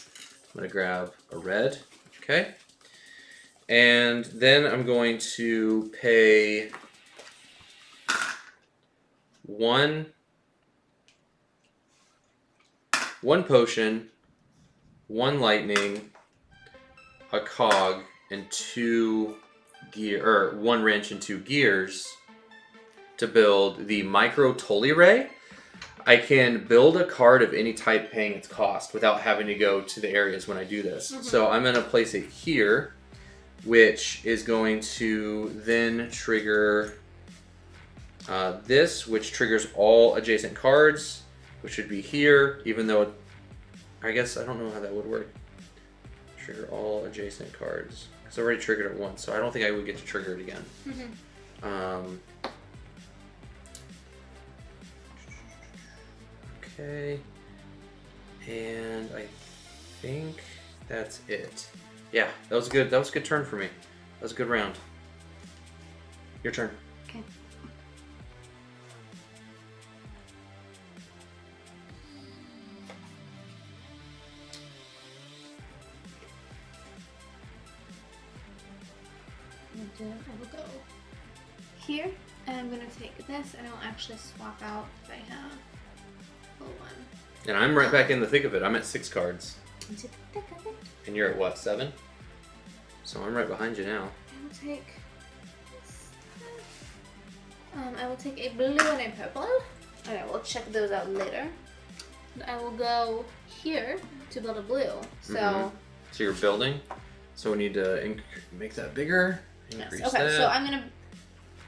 I'm gonna grab a red. Okay. And then I'm going to pay 1 potion, 1 lightning, a cog, and 2 gear, or 1 wrench and 2 gears to build the micro Tolly Ray. I can build a card of any type paying its cost without having to go to the areas when I do this. So I'm going to place it here, which is going to then trigger this, which triggers all adjacent cards, which would be here, even though I guess I don't know how that would work. Trigger all adjacent cards. It's already triggered it once, so I don't think I would get to trigger it again. Okay, and I think that's it. Yeah, that was good. That was a good turn for me. That was a good round. Your turn. Okay. I will go here, and I'm gonna take this, and I'll actually swap out if I have a one. And I'm right back in the thick of it. I'm at 6 cards. Into the thick of it. And you're at what, 7? So I'm right behind you now. I will take this. I will take a blue and a purple, and I will check those out later. And I will go here to build a blue. So. So you're building. So we need to make that bigger. Increase yes. Okay. that. So I'm gonna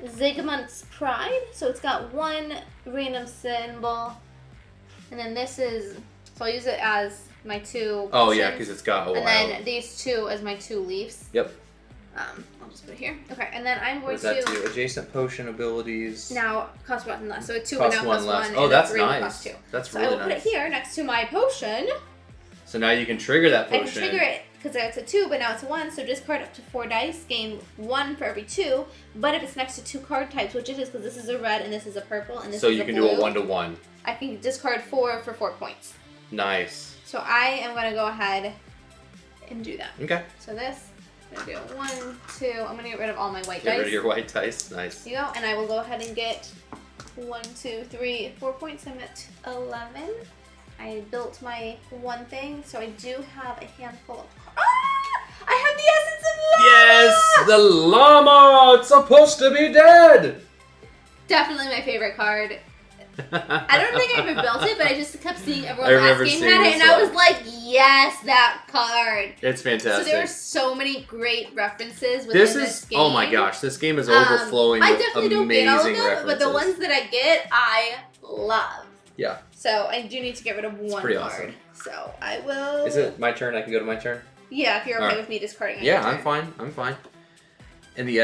Zygmunt's Pride. So it's got 1 random symbol, and then this is. So I'll use it as my 2. Oh yeah, because it's got a and wild. then these 2 as my 2 leaves. Yep. I'll just put it here. Okay, and then I'm going What does that do? Adjacent potion abilities. Now cost 1 less. So a 2 cost and now 1 cost less. 1. Oh, and that's a 3 nice. Cost 2. That's so really I will nice. put it here next to my potion. So now you can trigger that potion. I can trigger it because it's a 2, but now it's a 1. So discard up to 4 dice, gain 1 for every 2. But if it's next to 2 card types, which it is, because this is a red and this is a purple and this so is you a can blue, do a 1-to-1. I can discard 4 for 4 points. Nice. So I am going to go ahead and do that. Okay. So this, I'm going to do 1, 2. I'm going to get rid of all my white dice. Get rid of your white dice. Nice. There you go. And I will go ahead and get 1, 2, 3, 4 points. I'm at 11. I built my 1 thing, so I do have a handful of cards. Ah! I have the essence of llama! Yes! The llama! It's supposed to be dead! Definitely my favorite card. I don't think I ever built it, but I just kept seeing everyone I last remember game seeing had it, this and I one. was like, yes, that card. It's fantastic. So there are so many great references within this game. Oh my gosh, this game is overflowing I with definitely amazing don't get all of them, references. but the ones that I get, I love. Yeah. So I do need to get rid of 1 pretty card. awesome. So I will. Is it my turn? I can go to my turn? Yeah, if you're okay Alright. with me discarding it. Yeah, I'm fine. I'm fine. In the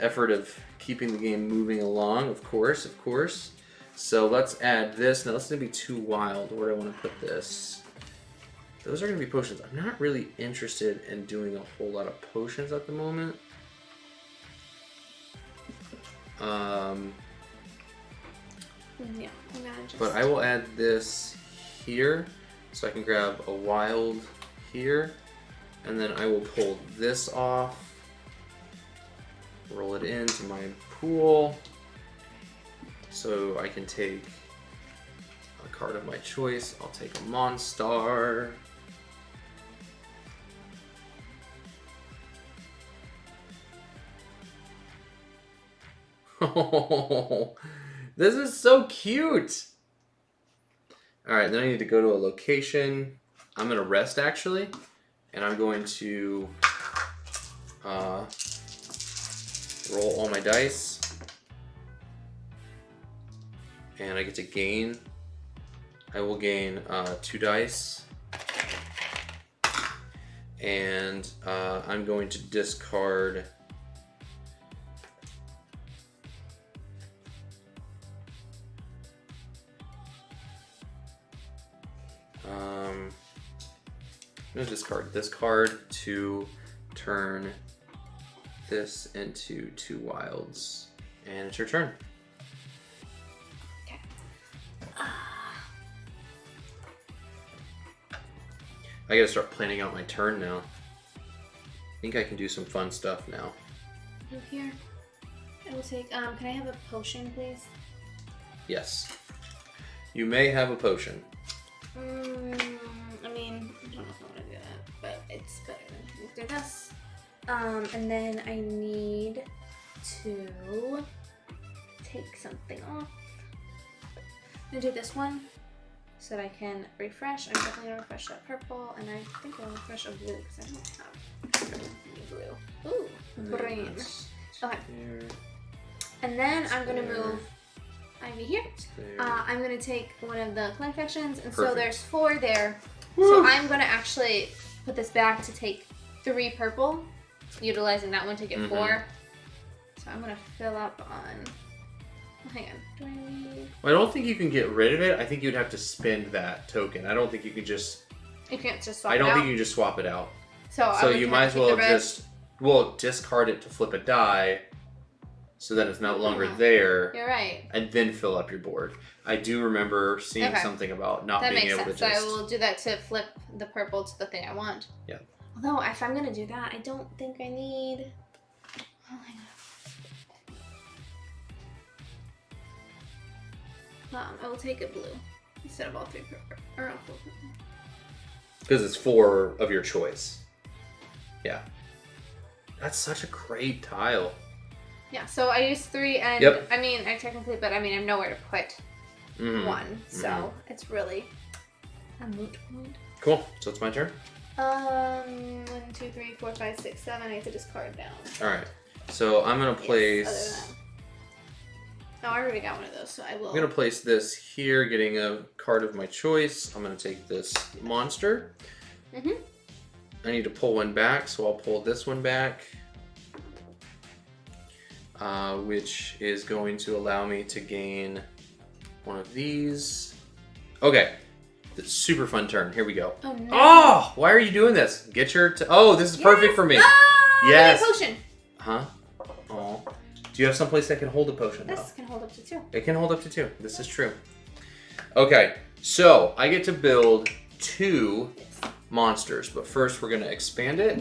effort of keeping the game moving along, of course. So let's add this. Now this is gonna be too wild. Where do I want to put this? Those are gonna be potions. I'm not really interested in doing a whole lot of potions at the moment. Yeah, I'm gonna just. But I will add this here, so I can grab a wild here, and then I will pull this off, roll it into my pool, so I can take a card of my choice. I'll take a Monstar. Oh, this is so cute. All right, then I need to go to a location. I'm gonna rest actually, and I'm going to roll all my dice, and I get to gain. I will gain 2 dice, and I'm going to discard. I'm going to discard this card to turn this into 2 wilds. And it's your turn. Okay. I gotta start planning out my turn now. I think I can do some fun stuff now. Over here. I will take. Can I have a potion, please? Yes. You may have a potion. I mean, I don't know if I want to do that, but it's better than do this. And then I need to take something off. I'm gonna do this one so that I can refresh. I'm definitely gonna refresh that purple, and I think I'll refresh a blue because I don't have any blue. Ooh, green. Okay. And then I'm gonna move Ivy here. I'm gonna take one of the contraptions, and so there's 4 there. Woo. So I'm gonna actually put this back to take 3 purple, utilizing that one to get 4. So I'm gonna fill up on. Oh, hang on. Do I need? Well, I don't think you can get rid of it. I think you'd have to spend that token. I don't think you can just. You can't just swap. I don't it out. think you can just swap it out. So you might as well just discard it to flip a die. So that it's no longer there. You're right. And then fill up your board. I do remember seeing something about not being able to just... That makes sense. So I will do that to flip the purple to the thing I want. Yeah. Although, if I'm going to do that, I don't think I need... Oh, hang I will take a blue instead of all 3 purple. Or all 4 purple. Because it's 4 of your choice. Yeah. That's such a great tile. Yeah, so I used 3 and Yep. I mean, I technically, but I mean, I have nowhere to put 1. So it's really a moot point. Cool. So it's my turn? 1, 2, 3, 4, 5, 6, 7. I have to discard down. Alright. So I'm going to place... Oh, I already got one of those, so I will... I'm going to place this here, getting a card of my choice. I'm going to take this monster. I need to pull one back, so I'll pull this one back. Which is going to allow me to gain one of these. Okay. Super fun turn. Here we go. Oh, no. Oh! Why are you doing this? Get your... Oh, this is perfect for me. Oh, yes. Potion. Huh? Oh. Do you have someplace that can hold a potion? This can hold up to 2. It can hold up to 2. This is true. Okay, so I get to build 2 monsters, but first we're going to expand it.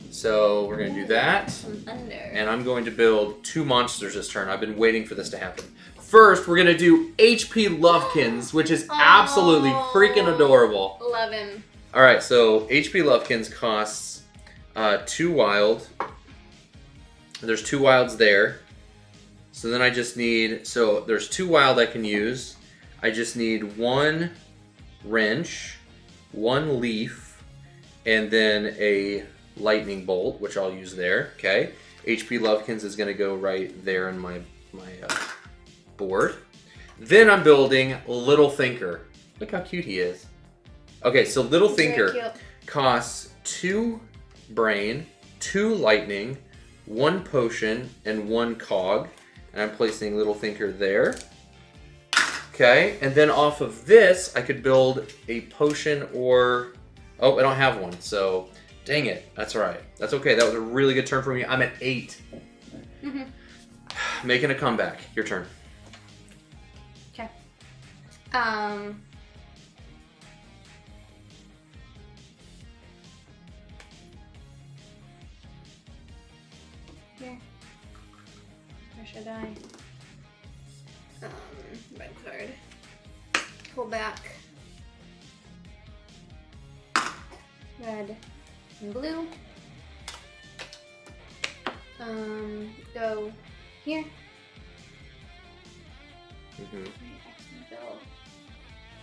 So we're going to do that. And I'm going to build 2 monsters this turn. I've been waiting for this to happen. First, we're going to do HP Lovekins, which is absolutely freaking adorable. Love him. All right, so HP Lovekins costs 2 wild. There's 2 wilds there. So then I just need, so there's 2 wild I can use. I just need 1 wrench, 1 leaf, and then a lightning bolt, which I'll use there. Okay. HP Lovekins is going to go right there in my board. Then I'm building Little Thinker. Look how cute he is. Okay, so Little Thinker costs 2 brain, 2 lightning, 1 potion, and 1 cog. And I'm placing Little Thinker there. Okay, and then off of this, I could build a potion or... Oh, I don't have one, so dang it. That's all right. That's okay. That was a really good turn for me. I'm at 8. Making a comeback. Your turn. Okay. Here. Where should I? Red card. Pull back. Red and blue. Go here. Build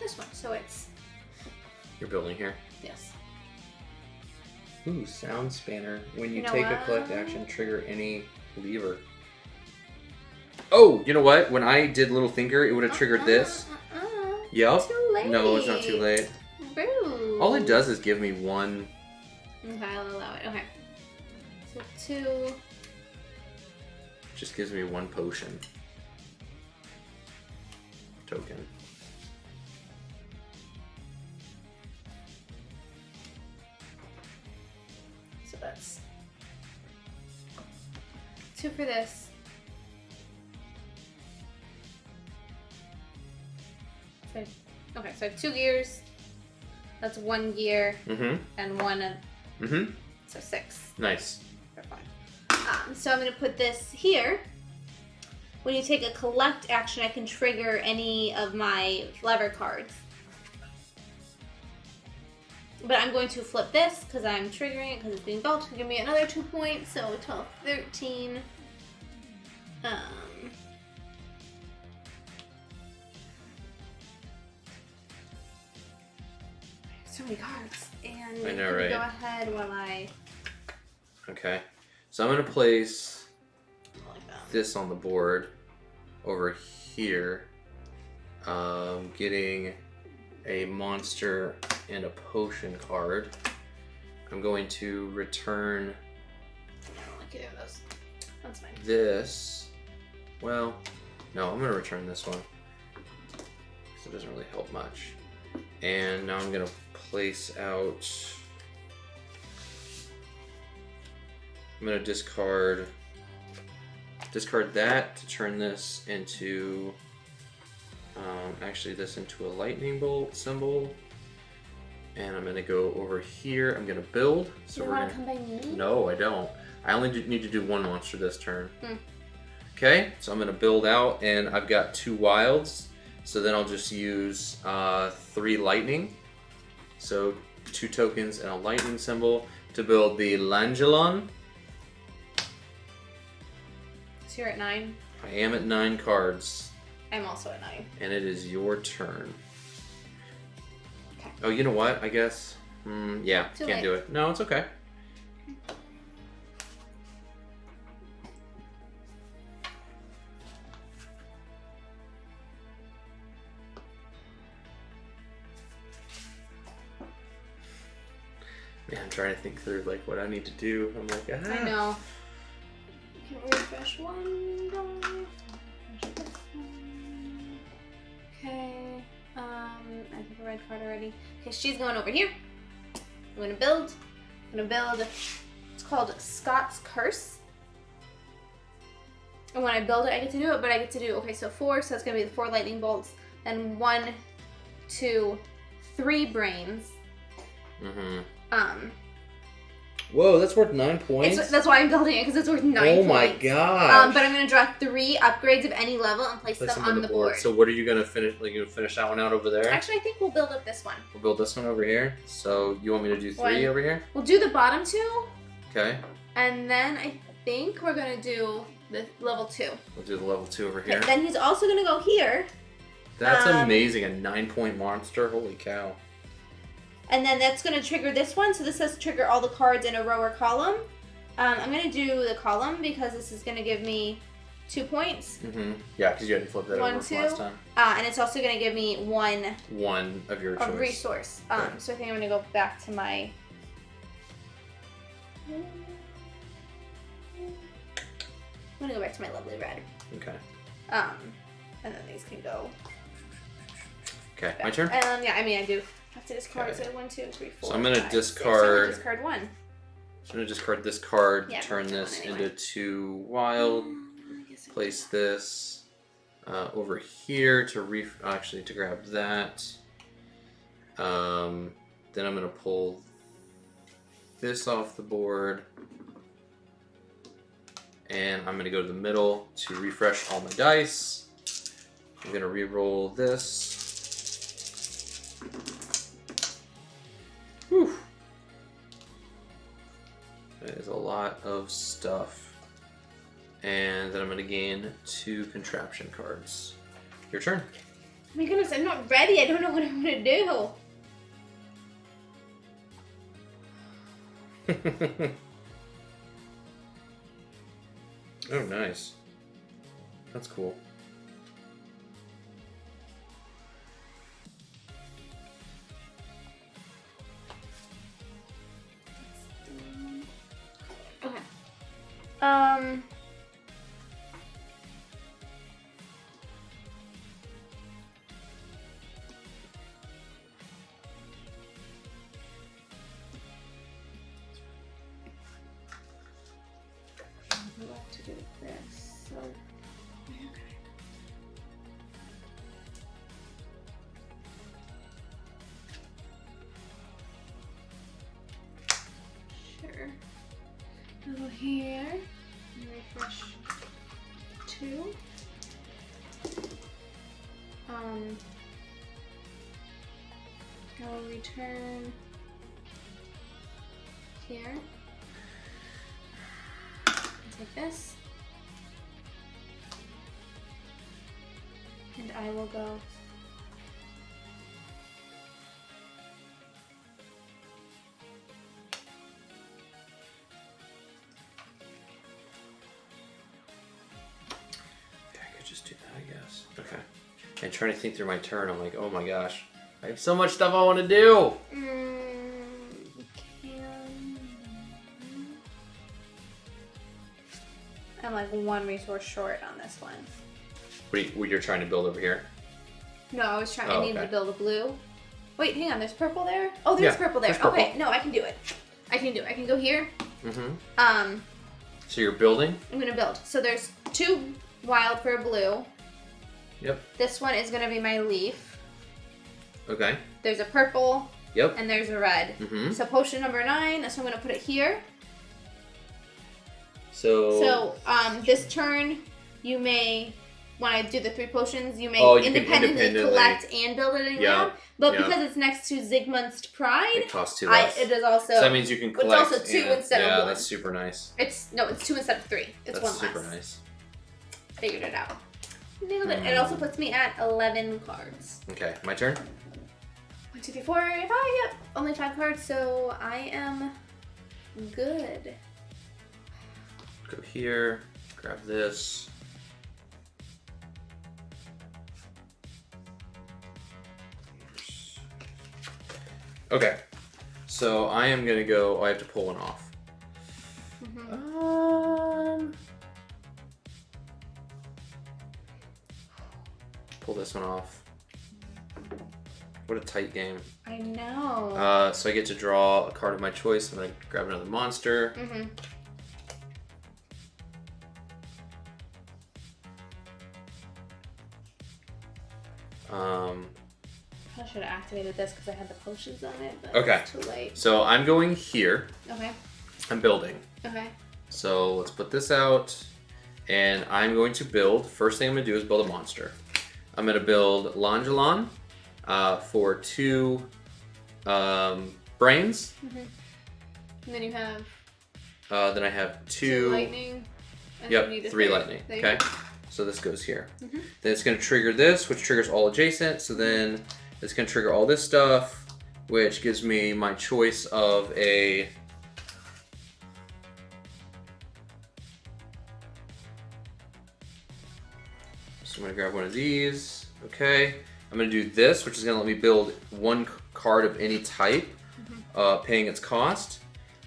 this one. So it's... You're building here? Yes. Ooh, sound spanner. When you know take a what? collect action, trigger any lever. Oh, you know what? When I did Little Thinker, it would have triggered this. Yep. Too late. No, it's not too late. Brew. All it does is give me 1. Okay, I'll allow it. Okay. So 2. Just gives me 1 potion. Token. So that's 2 for this. So, okay, so I have 2 gears. That's 1 gear. And 1. So 6. Nice. For fun. So I'm going to put this here. When you take a collect action, I can trigger any of my lever cards. But I'm going to flip this because I'm triggering it because it's being built to give me another 2 points. So 12, 13. So many cards. And I know, right? Go ahead while I... Okay. So I'm going to place like that. this on the board over here. Getting a monster and a potion card. I'm going to return I don't like either of those. That's fine. this. Well, no, I'm going to return this one because it doesn't really help much. And now I'm going to place out... I'm going to discard that to turn this into... actually this into a lightning bolt symbol. And I'm going to go over here. I'm going to build. So you want to come by me? No, I don't. I only need to do 1 monster this turn. Okay, so I'm going to build out, and I've got 2 wilds. So then I'll just use 3 lightning. So 2 tokens and a lightning symbol to build the Langelon. So you're at 9? I am at 9 cards. I'm also at 9. And it is your turn. Okay. Oh, you know what? I guess. Yeah, Too can't late. do it. No, it's okay. Man, I'm trying to think through like what I need to do. I'm like, I know. Can we refresh one die? Refresh this one. Okay. I have a red card already. Okay, she's going over here. I'm gonna build. It's called Scott's Curse. And when I build it, I get to do it, but I get to do, okay, so 4, so that's gonna be the 4 lightning bolts, and 1, 2, 3 brains. Whoa, that's worth 9 points. That's why I'm building it, because it's worth 9 points. Oh my god! But I'm gonna draw 3 upgrades of any level and place them on the board. So what are you gonna finish? Like you finish that one out over there? Actually, I think we'll build up this one. We'll build this one over here. So you want me to do 3 over here? We'll do the bottom 2. Okay. And then I think we're gonna do the level 2. We'll do the level 2 over here. Okay, then he's also gonna go here. That's amazing. A 9-point monster. Holy cow. And then that's going to trigger this one. So this says trigger all the cards in a row or column. I'm going to do the column because this is going to give me 2 points. Yeah, because you had to flip that 1, over 2. last time. And it's also going to give me one of your choice. Resource. So I think I'm going to go back to my... I'm going to go back to my lovely red. Okay. And then these can go... Okay, back. my turn? Yeah, I mean, I do have to discard. Okay. So 1, 2, 3, 4. So I'm gonna 5, discard. 6. I'm gonna discard 1. So I'm gonna discard this card. Yeah, turn this anyway. into 2 wild. Place this over here to actually to grab that. Then I'm gonna pull this off the board, and I'm gonna go to the middle to refresh all my dice. I'm gonna re-roll this. Whew. That is a lot of stuff. And then I'm going to gain 2 contraption cards. Your turn. Oh my goodness, I'm not ready. I don't know what I'm going to do. Oh, nice. That's cool. Okay. I'd like to do this. So, okay. Sure. Go here. Refresh 2. Go return here. Take this. And I will go. Okay. And trying to think through my turn, I'm like, oh my gosh, I have so much stuff I want to do. I'm like 1 resource short on this one. What you're trying to build over here? No, I was trying. Oh, I needed okay. to build a blue. Wait, hang on. There's purple there. Oh, there's purple there. there's purple. Okay, no, I can do it. I can do it. I can go here. So you're building? I'm gonna build. So there's 2 wild for a blue. Yep. This one is gonna be my leaf. Okay. There's a purple. Yep. And there's a red. So potion number 9. So I'm gonna put it here. So this turn you may when I do the 3 potions, you may you independently collect and build it in your lab. But because it's next to Zygmunt's Pride, it costs 2 less. It is also. So that means you can collect. It's also 2 instead of 1. Yeah, that's super nice. It's 2 instead of 3. It's 1 less. That's super nice. Figured it out. Nailed it. It also puts me at 11 cards. Okay, my turn. 1, 2, 3, 4, 5. Yep, only 5 cards, so I am good. Go here. Grab this. Okay, so I am gonna go. I have to pull one off. Pull this one off. What a tight game. I know. So I get to draw a card of my choice. I'm gonna grab another monster. I should have activated this because I had the potions on it, but okay. It's too late. So I'm going here. Okay. I'm building. Okay. So let's put this out, and I'm going to build. First thing I'm going to do is build a monster. I'm going to build Langelan for 2 brains. And then you have. Then I have 2 lightning. And yep, you need 3 lightning. Okay. So this goes here. Then it's going to trigger this, which triggers all adjacent. So then it's going to trigger all this stuff, which gives me my choice of a... So I'm going to grab one of these. Okay. I'm going to do this, which is going to let me build 1 card of any type, paying its cost.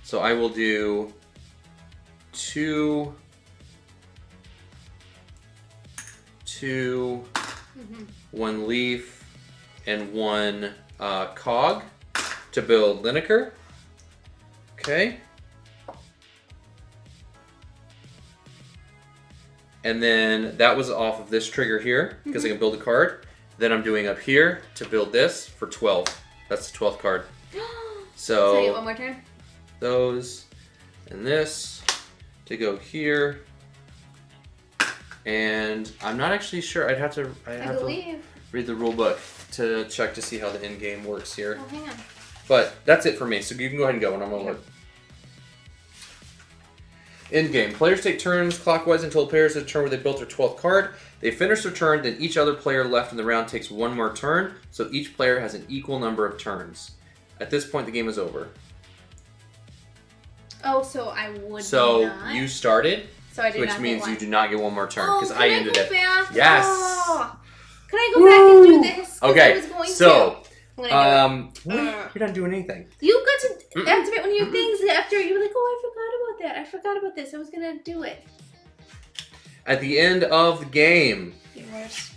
So I will do 2... 1 leaf, and 1 cog to build Lineker. Okay. And then that was off of this trigger here, because I can build a card. Then I'm doing up here to build this for 12. That's the 12th card. So you get 1 more turn? Those and this to go here. And I'm not actually sure. I'd have to read the rule book to check to see how the end game works here. Oh, hang on. But that's it for me. So you can go ahead and go, and I'm gonna look. End game. Players take turns clockwise until the players have a turn where they built their 12th card. They finish their turn, then each other player left in the round takes 1 more turn. So each player has an equal number of turns. At this point, the game is over. Oh, so I would. So not. you started. So I did which not means get 1. you do not get 1 more turn because I ended it. Back? Yes. Oh. Can I go back and do this? Okay. I was going so, you're not doing anything. You got to activate one of your things after you were like, "Oh, I forgot about that. I forgot about this. I was gonna do it." At the end of the game, You're worse.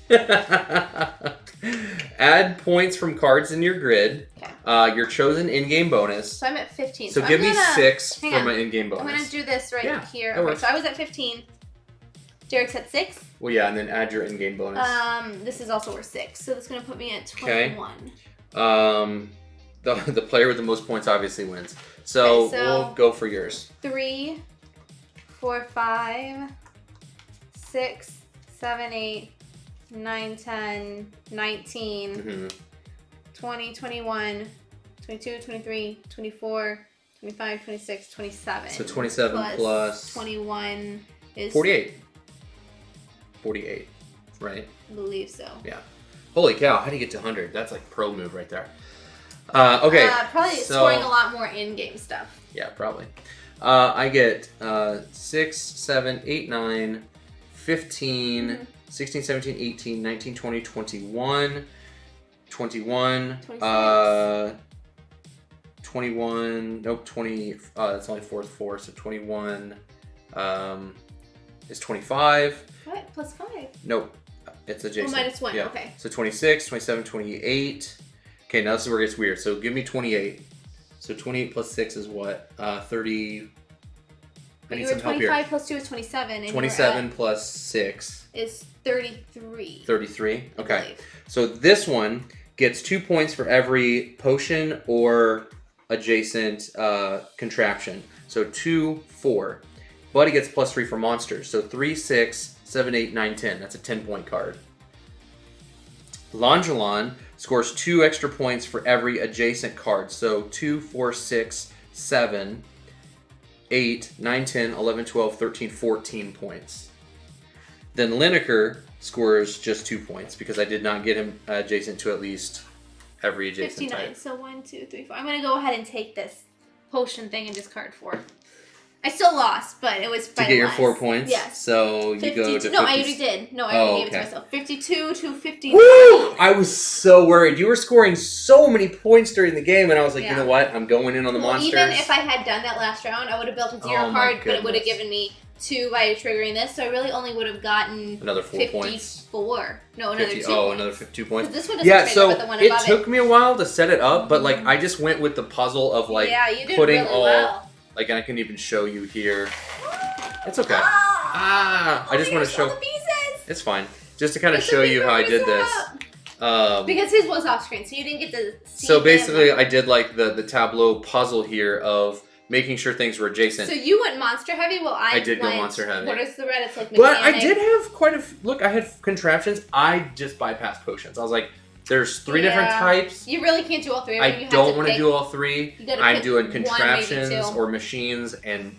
add points from cards in your grid. Okay. Your chosen in-game bonus. So I'm at 15. So give me 6 for my in-game bonus. I'm gonna do this here. Okay, so I was at 15. Derek's at 6. Well, yeah, and then add your in-game bonus. This is also worth 6, so that's gonna put me at 21. Okay. The player with the most points obviously wins. So, we'll go for yours. 3, 4, 5, 6, 7, 8, 9, 10, 19, 20, 21, 22, 23, 24, 25, 26, 27. So 27 plus 21 is 48. 48, right? I believe so. Yeah. Holy cow, how do you get to 100? That's like pro move right there. Okay. Probably scoring a lot more in-game stuff. Yeah, probably. I get 6, 7, 8, 9, 15, 16, 17, 18, 19, 20, 21, 21, 21, nope, 20, that's only 4, so 21 is 25. What? Plus 5? Nope, it's adjacent. Oh, minus 1, yeah. Okay. So 26, 27, 28. Okay, now this is where it gets weird. So give me 28. So 28 plus 6 is what? 30. I need some help here. 25 plus 2 is 27. And 27 plus 6 is 33. 33? Okay. So this one gets 2 points for every potion or adjacent contraption. So 2, 4. but he gets +3 for monsters. So 3, 6, 7, 8, 9, 10. That's a 10-point card. Longelon scores 2 extra points for every adjacent card. So 2, 4, 6, 7, 8, 9, 10, 11, 12, 13, 14 points. Then Lineker scores just 2 points because I did not get him adjacent to at least every adjacent 59. type. So 1, 2, 3, 4. I'm going to go ahead and take this potion thing and discard 4. I still lost, but it was to get your 4 points. Yes. So you go to 50. No, I already did. No, I already gave it to myself. 52 to 59. Woo! I was so worried. You were scoring so many points during the game, and I was like, you know what? I'm going in on the monsters. Even if I had done that last round, I would have built a 0 card, but it would have given me 2 by triggering this. So I really only would have gotten another 4 54 points. No, another 2 points. Another 2 points. This one doesn't trigger, but the one above it took me a while to set it up, but like I just went with the puzzle of like you did putting really all. Well. Like I can even show you here. It's okay. I just want to show. The pieces. It's fine. Just to kind of show you how I did this. Because his was off screen, so you didn't get to see. So basically, I did like the Tableau puzzle here of making sure things were adjacent. So you went monster heavy, well I did go monster heavy. What is the red? It's like mechanic. But I did have quite a look. I had contraptions. I just bypassed potions. I was like, there's 3 different types. You really can't do all 3. I don't want to do all 3. I'm doing contraptions 1, or machines and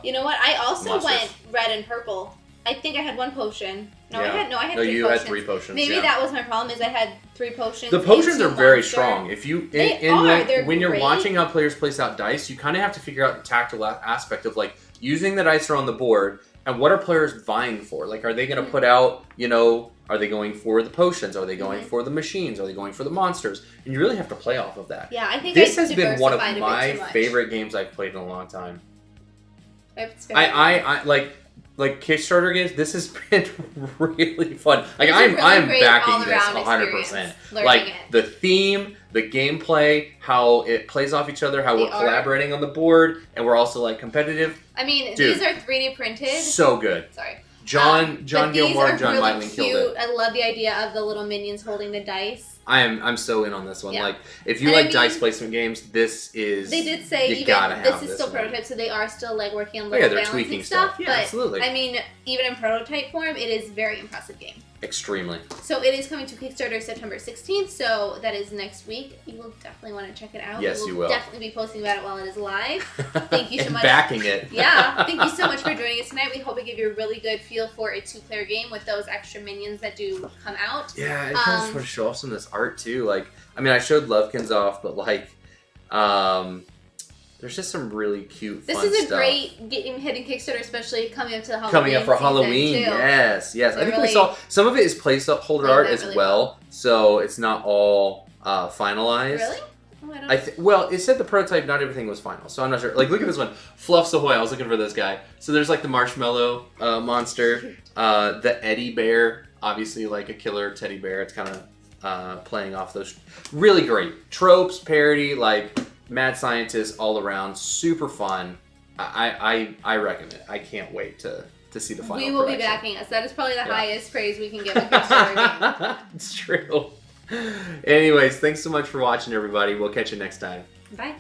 you know what? I also monsters. went red and purple. I think I had 1 potion. I had 3 potions. You had 3 potions. Maybe that was my problem. Is I had 3 potions. The potions are very strong. If you when you're great. watching how players place out dice, you kind of have to figure out the tactile aspect of like using the dice are on the board and what are players vying for. Like, are they going to put out? Are they going for the potions? Are they going for the machines? Are they going for the monsters? And you really have to play off of that. Yeah, I think this has been one of my favorite games I've played in a long time. I like Kickstarter games. This has been really fun. Like I'm backing this 100%. Like the theme, the gameplay, how it plays off each other, how we're collaborating on the board, and we're also like competitive. I mean, these are 3D printed. So good. Sorry. John Gilmore and John Myling killed it. I love the idea of the little minions holding the dice. I'm so in on this one. Yeah. Like, if you like dice placement games, this is. They did say this is still prototype, so they are still like working on little they're tweaking stuff. Yeah, but, absolutely. I mean, even in prototype form, it is a very impressive game. Extremely. So it is coming to Kickstarter September 16th, so that is next week. You will definitely want to check it out. Yes, you will. Definitely be posting about it while it is live. Thank you so much. Backing it. Yeah. Thank you so much for joining us tonight. We hope we give you a really good feel for a 2-player game with those extra minions that do come out. Yeah, I kind of just want to show off some of this art too. Like, I mean, I showed Lovekins off, but like, there's just some really cute, fun stuff. This is a great game hitting Kickstarter, especially coming up to the Halloween Coming up for Halloween, too. yes. I think we saw some of it is placeholder art as well, so it's not all finalized. Really? Oh, I don't know. Well, it said the prototype, not everything was final, so I'm not sure. Like, look at this one, Fluffs Ahoy. I was looking for this guy. So there's like the marshmallow monster, the Eddie Bear, obviously like a killer teddy bear. It's kind of playing off those really great tropes, parody, like. Mad scientists all around, super fun. I recommend it. I can't wait to see the final. We will be backing us. That is probably the highest praise we can give a Kickstarter game. It's true. Anyways, thanks so much for watching, everybody. We'll catch you next time. Bye.